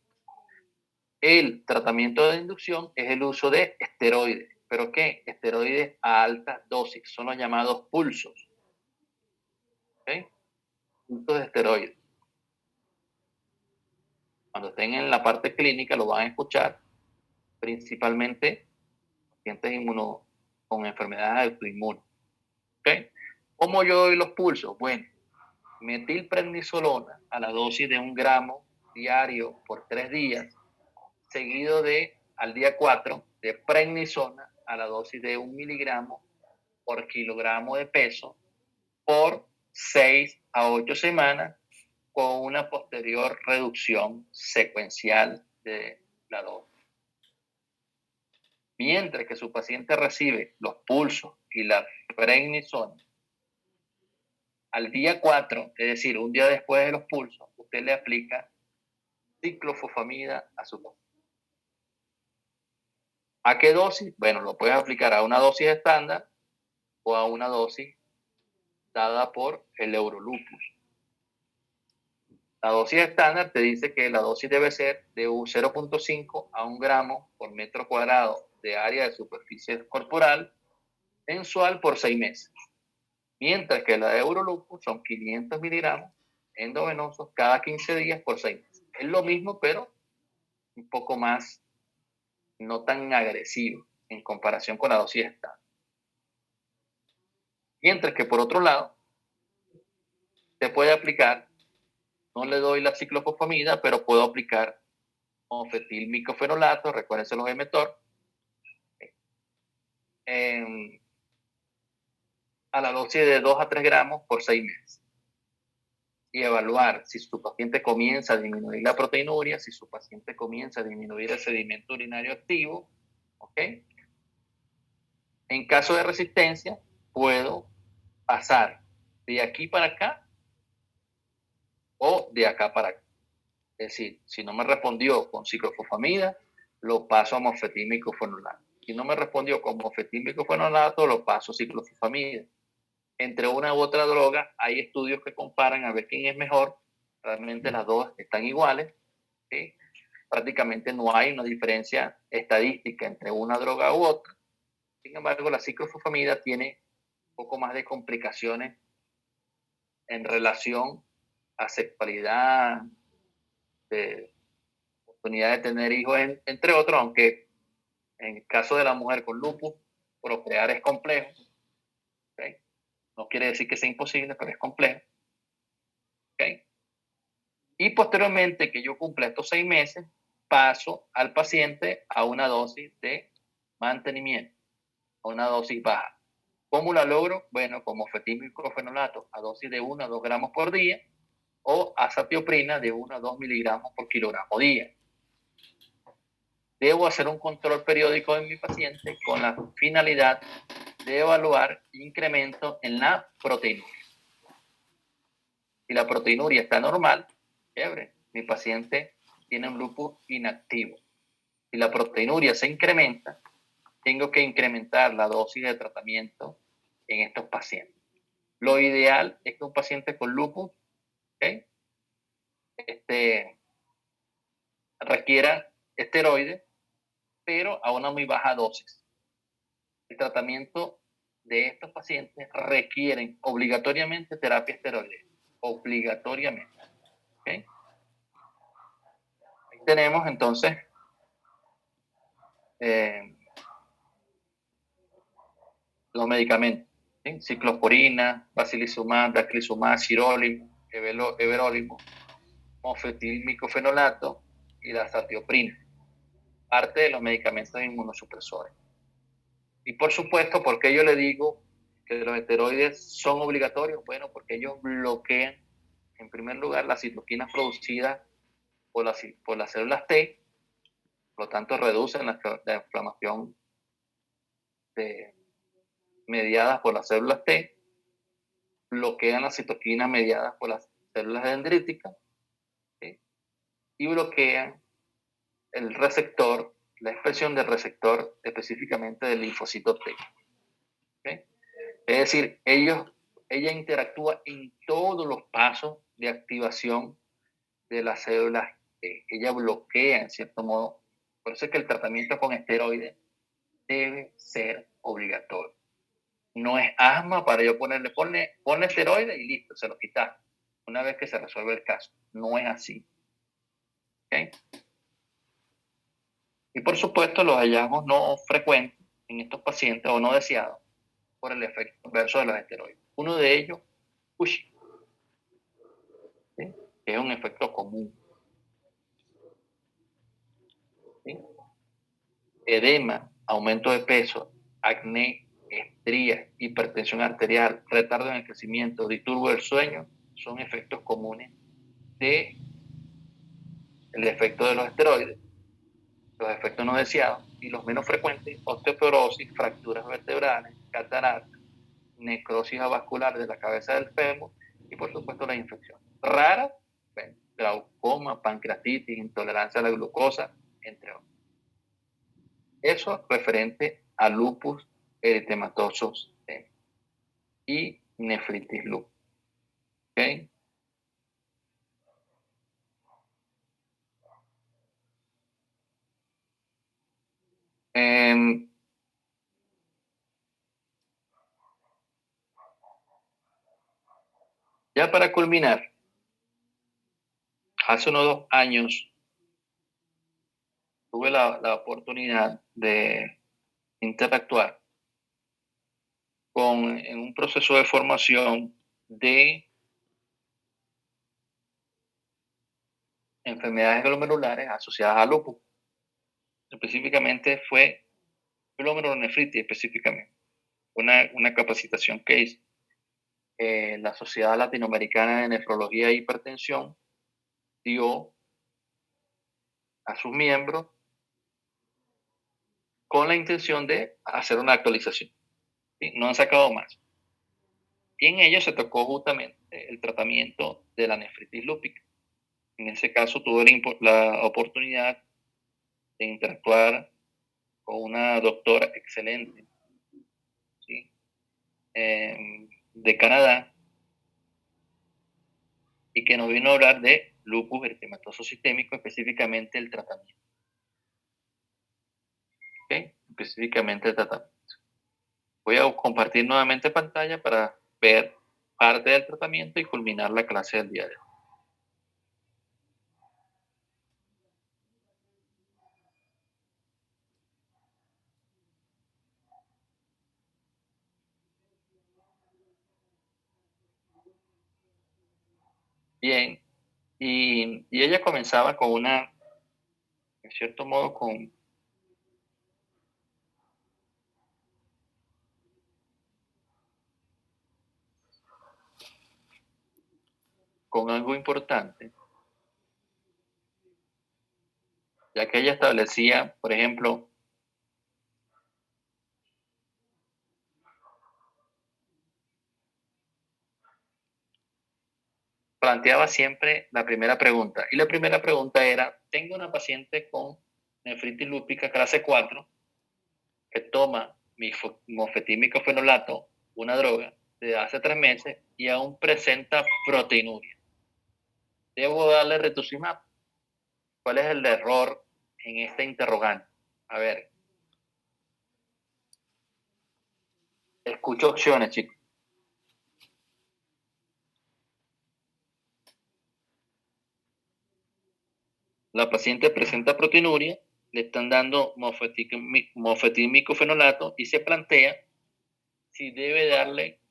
El tratamiento de inducción es el uso de esteroides. ¿Pero qué? Esteroides a alta dosis. Son los llamados pulsos. ¿Okay? Pulsos de esteroides. Cuando estén en la parte clínica lo van a escuchar. Principalmente pacientes con enfermedades autoinmunes. ¿Okay? ¿Cómo yo doy los pulsos? Bueno, metilprednisolona a la dosis de 1 gramo diario por 3 días, seguido de, al día 4, de prednisona a la dosis de 1 miligramo por kilogramo de peso por 6 a 8 semanas, con una posterior reducción secuencial de la dosis. Mientras que su paciente recibe los pulsos y la prednisona al día 4, es decir, un día después de los pulsos, usted le aplica ciclofosfamida a su paciente. ¿A qué dosis? Bueno, lo puedes aplicar a una dosis estándar o a una dosis dada por el Eurolupus. La dosis estándar te dice que la dosis debe ser de 0.5 a 1 gramo por metro cuadrado de área de superficie corporal mensual por 6 meses. Mientras que la de Eurolupus son 500 miligramos endovenosos cada 15 días por 6 meses. Es lo mismo, pero un poco más, no tan agresivo en comparación con la dosis estándar. Mientras que por otro lado, se puede aplicar, no le doy la ciclofosfamida, pero puedo aplicar mofetilmicofenolato, recuérdense los mTOR, a la dosis de 2 a 3 gramos por 6 meses. Y evaluar si su paciente comienza a disminuir la proteinuria, si su paciente comienza a disminuir el sedimento urinario activo, ¿ok? En caso de resistencia, puedo pasar de aquí para acá o de acá para acá. Es decir, si no me respondió con ciclofosfamida, lo paso a mofetilmicofenolato. Si no me respondió con mofetilmicofenolato, lo paso a ciclofosfamida. Entre una u otra droga, hay estudios que comparan a ver quién es mejor. Realmente las dos están iguales, ¿sí? prácticamente no hay una diferencia estadística entre una droga u otra. Sin embargo, la ciclofosfamida tiene un poco más de complicaciones en relación a sexualidad, de oportunidad de tener hijos, entre otros, aunque en el caso de la mujer con lupus, procrear es complejo. ¿Okay? No quiere decir que sea imposible, pero es complejo. ¿Okay? Y posteriormente que yo cumpla estos 6 meses, paso al paciente a una dosis de mantenimiento, a una dosis baja. ¿Cómo la logro? Bueno, como fetilmicrofenolato a dosis de 1 a 2 gramos por día o azatioprina de 1 a 2 miligramos por kilogramo día. Debo hacer un control periódico en mi paciente con la finalidad de evaluar incremento en la proteinuria. Si la proteinuria está normal, chévere, mi paciente tiene un lupus inactivo. Si la proteinuria se incrementa, tengo que incrementar la dosis de tratamiento en estos pacientes. Lo ideal es que un paciente con lupus, ¿okay?, requiera esteroides, pero a una muy baja dosis. El tratamiento de estos pacientes requieren obligatoriamente terapia esteroidea. Obligatoriamente. ¿Okay? Ahí tenemos entonces los medicamentos. ¿Sí? Ciclosporina, bacilizumab, daclizumab, sirolimus, everolimus, mofetilmicofenolato y la azatioprina. Parte de los medicamentos inmunosupresores. Y por supuesto, ¿por qué yo le digo que los esteroides son obligatorios? Bueno, porque ellos bloquean, en primer lugar, las citoquinas producidas por las células T, por lo tanto reducen la inflamación mediadas por las células T, bloquean las citoquinas mediadas por las células dendríticas, ¿sí?, y bloquean el receptor, la expresión del receptor específicamente del linfocito T. ¿Sí? Es decir, ella interactúa en todos los pasos de activación de las células T. Ella bloquea, en cierto modo. Por eso es que el tratamiento con esteroides debe ser obligatorio. No es asma para yo ponle esteroides y listo, se lo quita una vez que se resuelve el caso. No es así. ¿Okay? Y por supuesto, los hallazgos no frecuentes en estos pacientes o no deseados por el efecto adverso de los esteroides. Uno de ellos, Cushing, ¿sí?, que es un efecto común. ¿Sí? Edema, aumento de peso, acné, estrías, hipertensión arterial, retardo en el crecimiento, disturbo del sueño, son efectos comunes del efecto de los esteroides. Los efectos no deseados y los menos frecuentes, osteoporosis, fracturas vertebrales, cataratas, necrosis avascular de la cabeza del fémur y por supuesto las infecciones raras, bueno, glaucoma, pancreatitis, intolerancia a la glucosa, entre otros. Eso referente a lupus eritematoso y nefritis lupus. ¿Okay? Ya para culminar, hace unos 2 años tuve la oportunidad de interactuar en un proceso de formación de enfermedades glomerulares asociadas a lupus. Específicamente fue glomerulonefritis, específicamente. Una capacitación que hice. La Sociedad Latinoamericana de Nefrología e Hipertensión dio a sus miembros con la intención de hacer una actualización. ¿Sí? No han sacado más. Y en ello se tocó justamente el tratamiento de la nefritis lúpica. En ese caso tuve la oportunidad de interactuar con una doctora excelente, ¿sí?, de Canadá, y que nos vino a hablar de lupus eritematoso sistémico, específicamente el tratamiento. ¿Okay? Específicamente el tratamiento. Voy a compartir nuevamente pantalla para ver parte del tratamiento y culminar la clase del día de hoy. Bien, y ella comenzaba con una, en cierto modo, con algo importante, ya que ella establecía, por ejemplo, planteaba siempre la primera pregunta. Y la primera pregunta era, tengo una paciente con nefritis lúpica clase 4 que toma mofetímico fenolato, una droga, desde hace 3 meses y aún presenta proteinuria. ¿Debo darle rituximab? ¿Cuál es el error en esta interrogante? A ver, escucho opciones, chicos. La paciente presenta proteinuria, le están dando mofetímico fenolato y se plantea si debe darle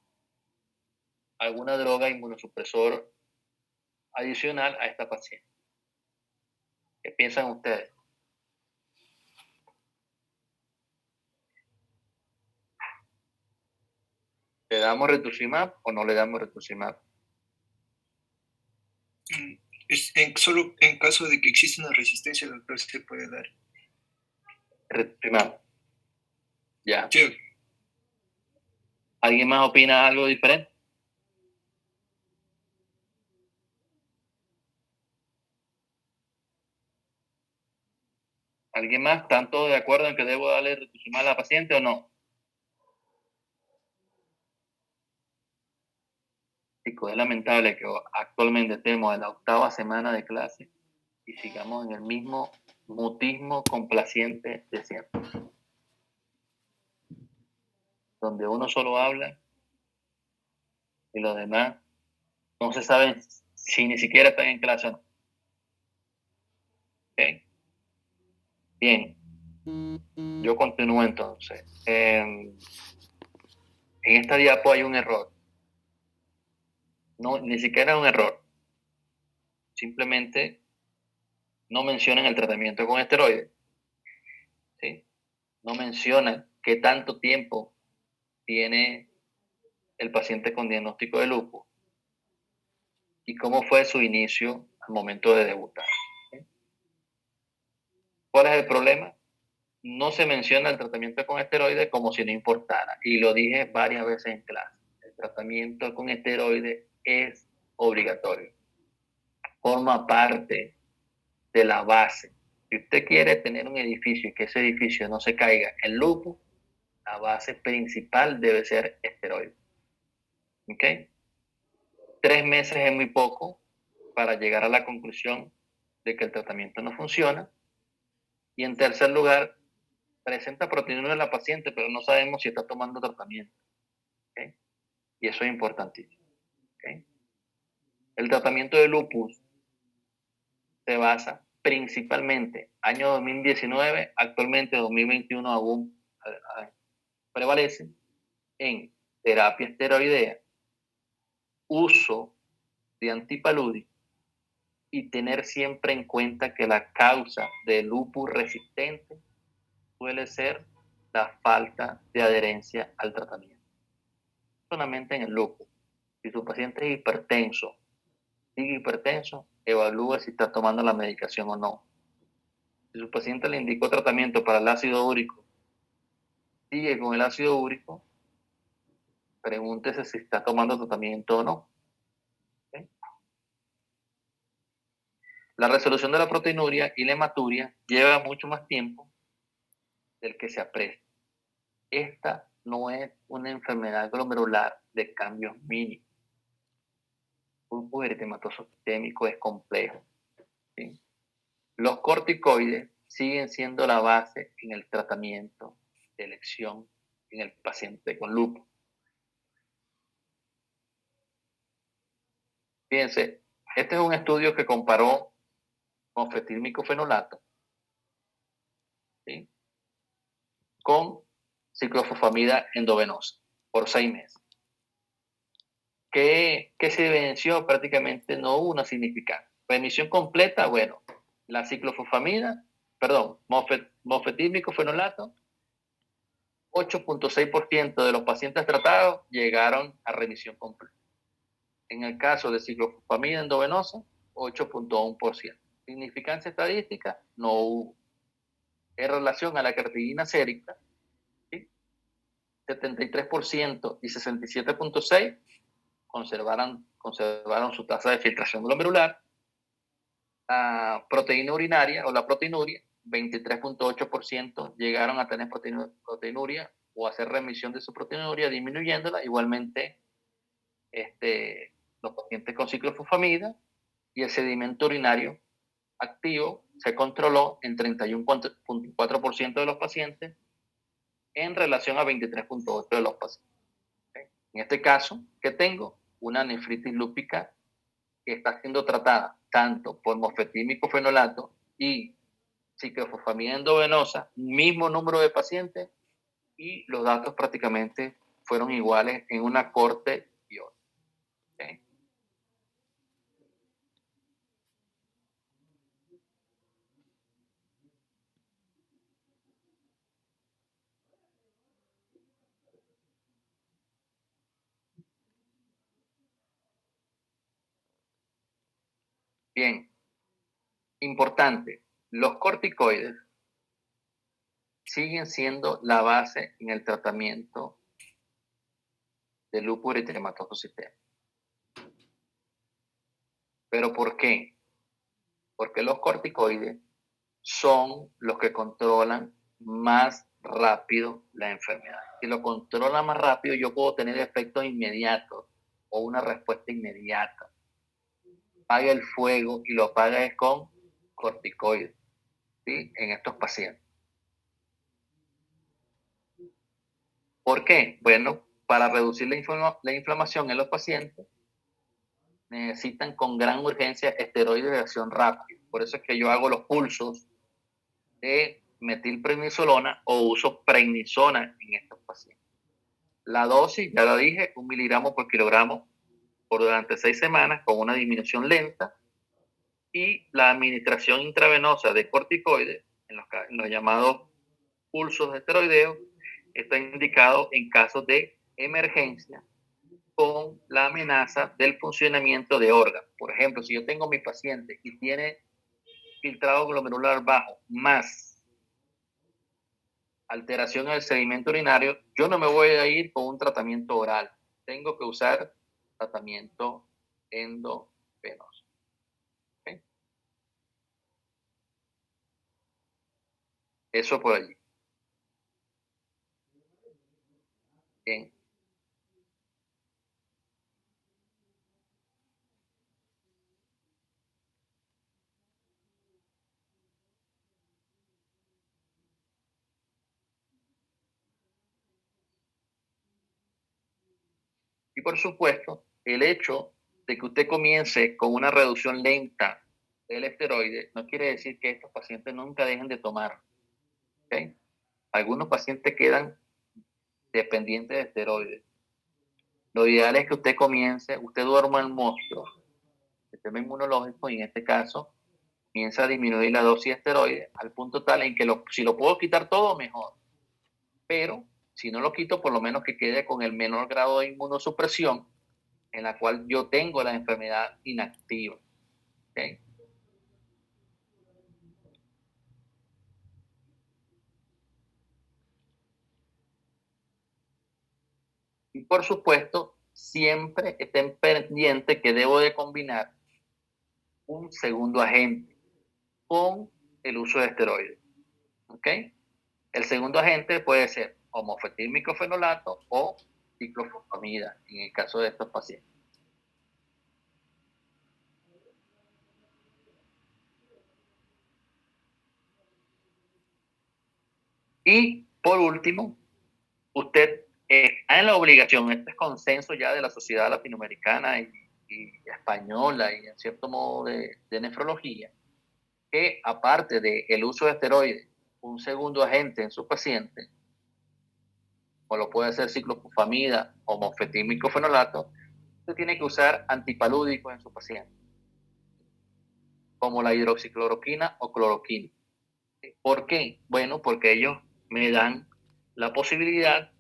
alguna droga inmunosupresor adicional a esta paciente. ¿Qué piensan ustedes? ¿Le damos rituximab o no le damos rituximab? Solo en caso de que exista una resistencia, doctor, se puede dar. Rituximab. Ya. Sí. ¿Alguien más opina algo diferente? ¿Alguien más? ¿Están todos de acuerdo en que debo darle rituximab a la paciente o no? Chicos, es lamentable que actualmente estemos en la 8ª semana de clase y sigamos en el mismo mutismo complaciente de siempre, donde uno solo habla y los demás no se saben si ni siquiera están en clase o no. ¿Okay? Bien, yo continúo entonces. En esta diapo hay un error. No, ni siquiera un error. Simplemente no mencionan el tratamiento con esteroides. ¿Sí? No mencionan qué tanto tiempo tiene el paciente con diagnóstico de lupus y cómo fue su inicio al momento de debutar. ¿Sí? ¿Cuál es el problema? No se menciona el tratamiento con esteroides como si no importara. Y lo dije varias veces en clase. El tratamiento con esteroides es obligatorio. Forma parte de la base. Si usted quiere tener un edificio y que ese edificio no se caiga en lupus, la base principal debe ser esteroides. ¿Ok? 3 meses es muy poco para llegar a la conclusión de que el tratamiento no funciona. Y en tercer lugar, presenta proteinuria en la paciente, pero no sabemos si está tomando tratamiento. ¿Okay? Y eso es importantísimo. ¿Okay? El tratamiento de lupus se basa principalmente, año 2019, actualmente 2021 aún prevalece, en terapia esteroidea, uso de antipalúdico y tener siempre en cuenta que la causa de lupus resistente suele ser la falta de adherencia al tratamiento. Solamente en el lupus. Si su paciente es hipertenso, sigue hipertenso, evalúe si está tomando la medicación o no. Si su paciente le indicó tratamiento para el ácido úrico, sigue con el ácido úrico, pregúntese si está tomando tratamiento o no. ¿Okay? La resolución de la proteinuria y la hematuria lleva mucho más tiempo del que se aprecia. Esta no es una enfermedad glomerular de cambios mínimos. lupus eritematoso sistémico es complejo, ¿sí? Los corticoides siguen siendo la base en el tratamiento de elección en el paciente con lupus. Fíjense, este es un estudio que comparó mofetil-micofenolato, ¿sí?, con ciclofosfamida endovenosa por 6 meses. ¿Qué se evidenció? Prácticamente no hubo una significante. Remisión completa, bueno, la ciclofosfamida, perdón, mofetil-micofenolato, 8.6% de los pacientes tratados llegaron a remisión completa. En el caso de ciclofosfamida endovenosa, 8.1%. Significancia estadística, no hubo. En relación a la creatinina sérica, ¿sí?, 73% y 67.6% conservaron su tasa de filtración glomerular. La proteína urinaria o la proteinuria, 23.8% llegaron a tener proteinuria o hacer remisión de su proteinuria, disminuyéndola. Igualmente, los pacientes con ciclofosfamida, y el sedimento urinario activo se controló en 31.4% de los pacientes en relación a 23.8% de los pacientes. ¿Okay? En este caso, ¿qué tengo? Una nefritis lúpica que está siendo tratada tanto por mofetil-micofenolato y ciclofosfamida endovenosa, mismo número de pacientes, y los datos prácticamente fueron iguales en una corte y otra. ¿Okay? Bien, importante, los corticoides siguen siendo la base en el tratamiento de lupus eritematoso sistémico. ¿Pero por qué? Porque los corticoides son los que controlan más rápido la enfermedad. Si lo controla más rápido, yo puedo tener efectos inmediatos o una respuesta inmediata. Apaga el fuego y lo apaga es con corticoides, ¿sí?, en estos pacientes. ¿Por qué? Bueno, para reducir la inflamación en los pacientes, necesitan con gran urgencia esteroides de acción rápida. Por eso es que yo hago los pulsos de metilprednisolona o uso prednisona en estos pacientes. La dosis, ya la dije, 1 miligramo por kilogramo durante 6 semanas con una disminución lenta, y la administración intravenosa de corticoides en los llamados pulsos esteroideos está indicado en casos de emergencia con la amenaza del funcionamiento de órganos. Por ejemplo, si yo tengo mi paciente y tiene filtrado glomerular bajo más alteración en el sedimento urinario, yo no me voy a ir con un tratamiento oral. Tengo que usar tratamiento endovenoso. ¿Okay? Eso por allí. Bien. Y por supuesto, el hecho de que usted comience con una reducción lenta del esteroide no quiere decir que estos pacientes nunca dejen de tomar. ¿Okay? Algunos pacientes quedan dependientes de esteroides. Lo ideal es que usted comience, usted duerma el monstruo, el sistema inmunológico, y en este caso comienza a disminuir la dosis de esteroides al punto tal en que si lo puedo quitar todo, mejor. Pero si no lo quito, por lo menos que quede con el menor grado de inmunosupresión en la cual yo tengo la enfermedad inactiva. ¿Okay? Y por supuesto, siempre estén pendientes que debo de combinar un segundo agente con el uso de esteroides. ¿Ok? El segundo agente puede ser o mofetil-micofenolato o ciclofosfamida en el caso de estos pacientes. Y por último, usted está en la obligación, este es consenso ya de la sociedad latinoamericana y española y en cierto modo de nefrología, que aparte del uso de esteroides, un segundo agente en su paciente, como lo puede ser ciclopamida o mofetil-miclofenolato, usted tiene que usar antipalúdicos en su paciente, como la hidroxicloroquina o cloroquina. ¿Por qué? Bueno, porque ellos me dan la posibilidad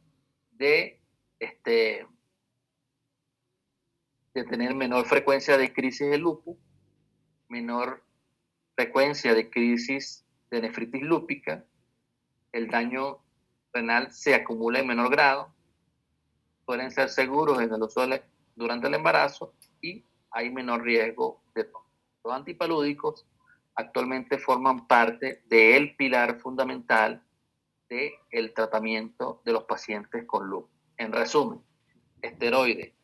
de tener menor frecuencia de crisis de lupus, menor frecuencia de crisis de nefritis lúpica, el daño renal se acumula en menor grado, suelen ser seguros en el uso durante el embarazo y hay menor riesgo de todo. Los antipalúdicos actualmente forman parte del pilar fundamental del tratamiento de los pacientes con lupus. En resumen, esteroides,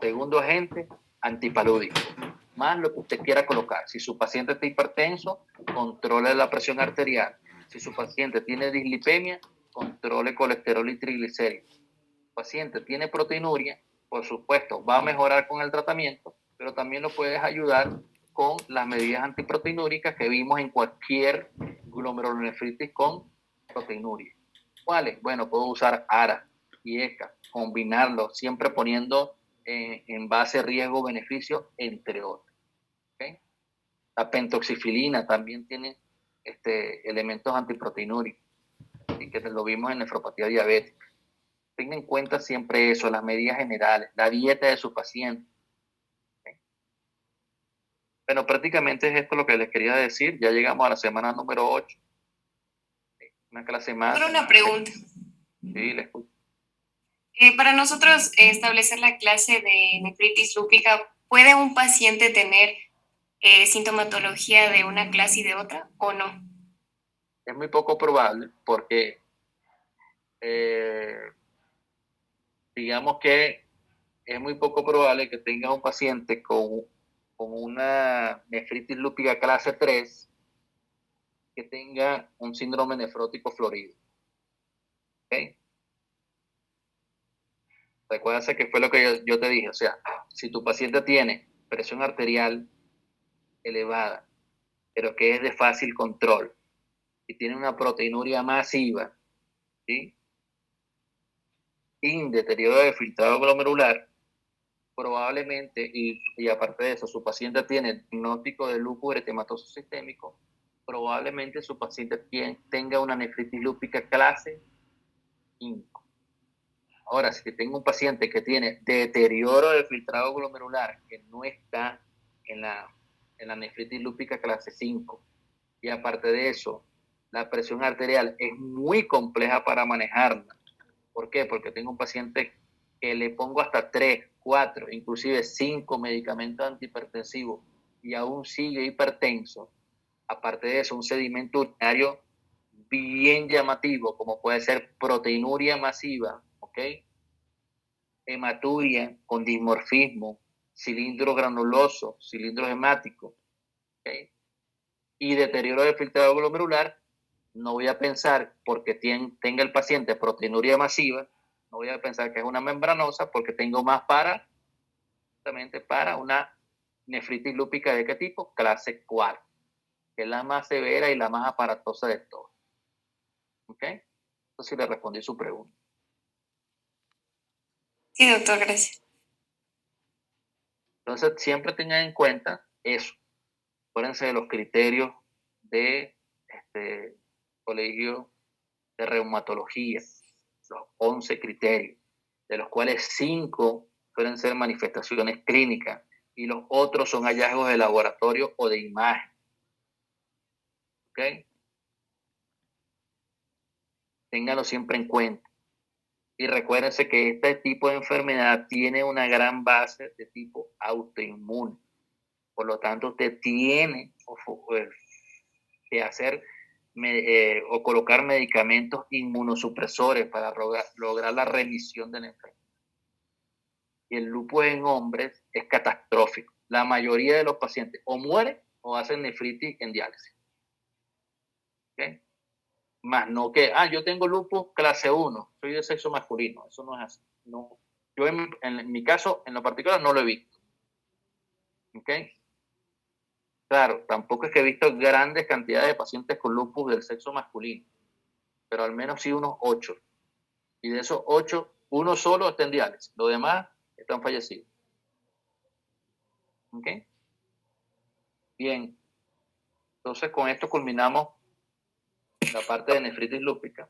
segundo agente, antipalúdico, más lo que usted quiera colocar. Si su paciente está hipertenso, controle la presión arterial. Si su paciente tiene dislipemia, controle colesterol y triglicéridos. Si su paciente tiene proteinuria, por supuesto, va a mejorar con el tratamiento, pero también lo puedes ayudar con las medidas antiproteinúricas que vimos en cualquier glomerulonefritis con proteinuria. ¿Cuáles? Bueno, puedo usar ARA y ECA, combinarlo, siempre poniendo en base riesgo-beneficio, entre otros. ¿Okay? La pentoxifilina también tiene elementos antiproteinúricos, y que lo vimos en nefropatía diabética. Tenga en cuenta siempre eso, las medidas generales, la dieta de su paciente. ¿Okay? Bueno, prácticamente es esto lo que les quería decir. Ya llegamos a la semana número 8. Una clase más. Solo una pregunta. Sí, le escucho. Para nosotros establecer la clase de nefritis lúpica, ¿puede un paciente tener sintomatología de una clase y de otra o no? Es muy poco probable porque digamos que es muy poco probable que tenga un paciente con una nefritis lúpica clase 3 que tenga un síndrome nefrótico florido. ¿Okay? Recuerda que fue lo que yo te dije, o sea, si tu paciente tiene presión arterial elevada, pero que es de fácil control, y tiene una proteinuria masiva, ¿sí? Sin deterioro de filtrado glomerular, probablemente, y aparte de eso, su paciente tiene diagnóstico de lupus eritematoso sistémico, probablemente su paciente tenga una nefritis lúpica clase 5. Ahora, si tengo un paciente que tiene deterioro de filtrado glomerular, que no está en la nefritis lúpica clase 5, y aparte de eso, la presión arterial es muy compleja para manejarla. ¿Por qué? Porque tengo un paciente que le pongo hasta 3, 4, inclusive 5 medicamentos antihipertensivos y aún sigue hipertenso. Aparte de eso, un sedimento urinario bien llamativo, como puede ser proteinuria masiva, ¿ok? Hematuria con dismorfismo, cilindro granuloso, cilindro hemático, ¿ok? Y deterioro de filtrado glomerular. No voy a pensar porque tenga el paciente proteinuria masiva, no voy a pensar que es una membranosa porque tengo más justamente para una nefritis lúpica de qué tipo, clase 4, que es la más severa y la más aparatosa de todas. ¿Ok? Entonces sí le respondí su pregunta. Sí, doctor, gracias. Entonces siempre tengan en cuenta eso. Acuérdense de los criterios de colegio de reumatología, los 11 criterios, de los cuales 5 suelen ser manifestaciones clínicas y los otros son hallazgos de laboratorio o de imagen. ¿Ok? Ténganlo siempre en cuenta. Y recuérdense que este tipo de enfermedad tiene una gran base de tipo autoinmune. Por lo tanto, usted tiene que hacer o colocar medicamentos inmunosupresores para lograr la remisión de la enfermedad. Y el lupus en hombres es catastrófico. La mayoría de los pacientes o mueren o hacen nefritis en diálisis. ¿Okay? Más no que, yo tengo lupus clase 1, soy de sexo masculino. Eso no es así. No. Yo en mi caso, en lo particular, no lo he visto. ¿Ok? Claro, tampoco es que he visto grandes cantidades de pacientes con lupus del sexo masculino, pero al menos sí unos 8. Y de esos 8, uno solo está en diálisis. Los demás están fallecidos. ¿Ok? Bien. Entonces, con esto culminamos la parte de nefritis lúpica.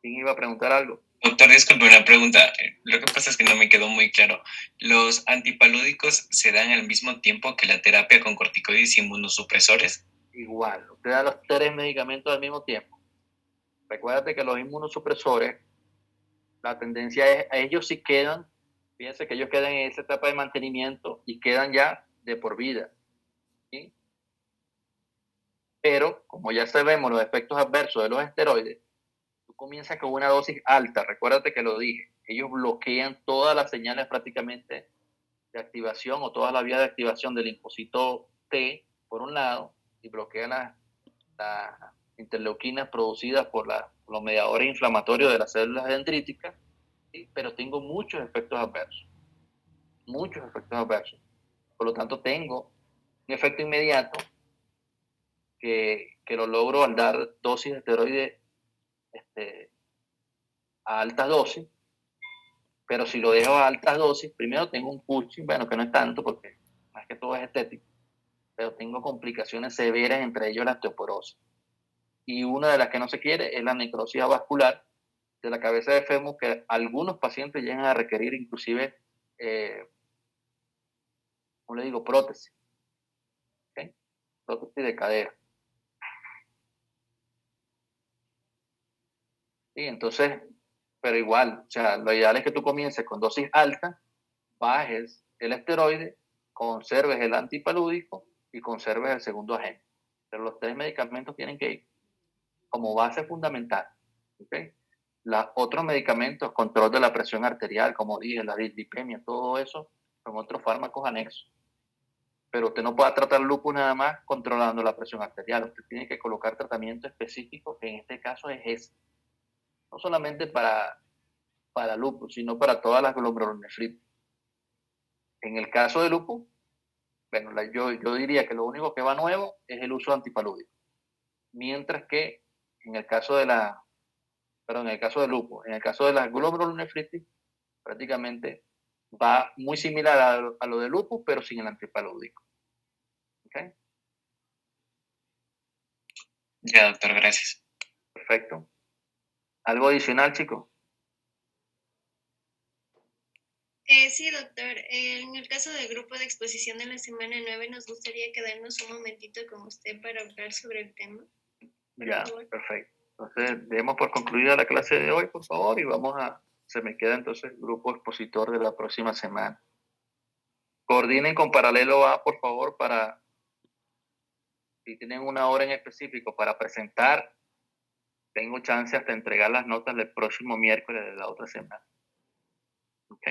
¿Quién iba a preguntar algo? Doctor, disculpe una pregunta. Lo que pasa es que no me quedó muy claro. ¿Los antipalúdicos se dan al mismo tiempo que la terapia con corticoides y inmunosupresores? Igual, usted da los 3 medicamentos al mismo tiempo. Recuérdate que los inmunosupresores, la tendencia es, a ellos sí quedan, fíjense que ellos quedan en esa etapa de mantenimiento y quedan ya de por vida. ¿Sí? Pero, como ya sabemos los efectos adversos de los esteroides, tú comienzas con una dosis alta, recuérdate que lo dije, ellos bloquean todas las señales prácticamente de activación o todas las vías de activación del linfocito T, por un lado, y bloquean las interleuquinas producidas por los mediadores inflamatorios de las células dendríticas, ¿sí? Pero tengo muchos efectos adversos. Por lo tanto, tengo un efecto inmediato que lo logro al dar dosis de esteroides a altas dosis, pero si lo dejo a altas dosis, primero tengo un pushing, bueno, que no es tanto porque más que todo es estético, pero tengo complicaciones severas, entre ellos la osteoporosis. Y una de las que no se quiere es la necrosis vascular de la cabeza de fémur, que algunos pacientes llegan a requerir inclusive, ¿cómo le digo? Prótesis. ¿Okay? Prótesis de cadera. ¿Sí? Entonces, pero igual, o sea, lo ideal es que tú comiences con dosis alta, bajes el esteroide, conserves el antipalúdico y conserves el segundo agente. Pero los 3 medicamentos tienen que ir como base fundamental. ¿Okay? Los otros medicamentos, control de la presión arterial, como dije, la dislipemia, todo eso, son otros fármacos anexos. Pero usted no puede tratar lupus nada más controlando la presión arterial. Usted tiene que colocar tratamiento específico, que en este caso es ese. No solamente para lupus, sino para todas las glomerulonefritis. En el caso de lupus, bueno, yo diría que lo único que va nuevo es el uso de antipalúdico. Mientras que en el caso de lupus, en el caso de la glomerulonefritis, prácticamente va muy similar a lo de lupus, pero sin el antipalúdico. ¿Okay? Ya, doctor, gracias. Perfecto. ¿Algo adicional, chicos? Sí, doctor. En el caso del grupo de exposición de la semana 9, nos gustaría quedarnos un momentito con usted para hablar sobre el tema. Ya, perfecto. Entonces, demos por concluida la clase de hoy, por favor, y se me queda entonces el grupo expositor de la próxima semana. Coordinen con Paralelo A, por favor, si tienen una hora en específico para presentar, tengo chance hasta entregar las notas el próximo miércoles de la otra semana. ¿Ok?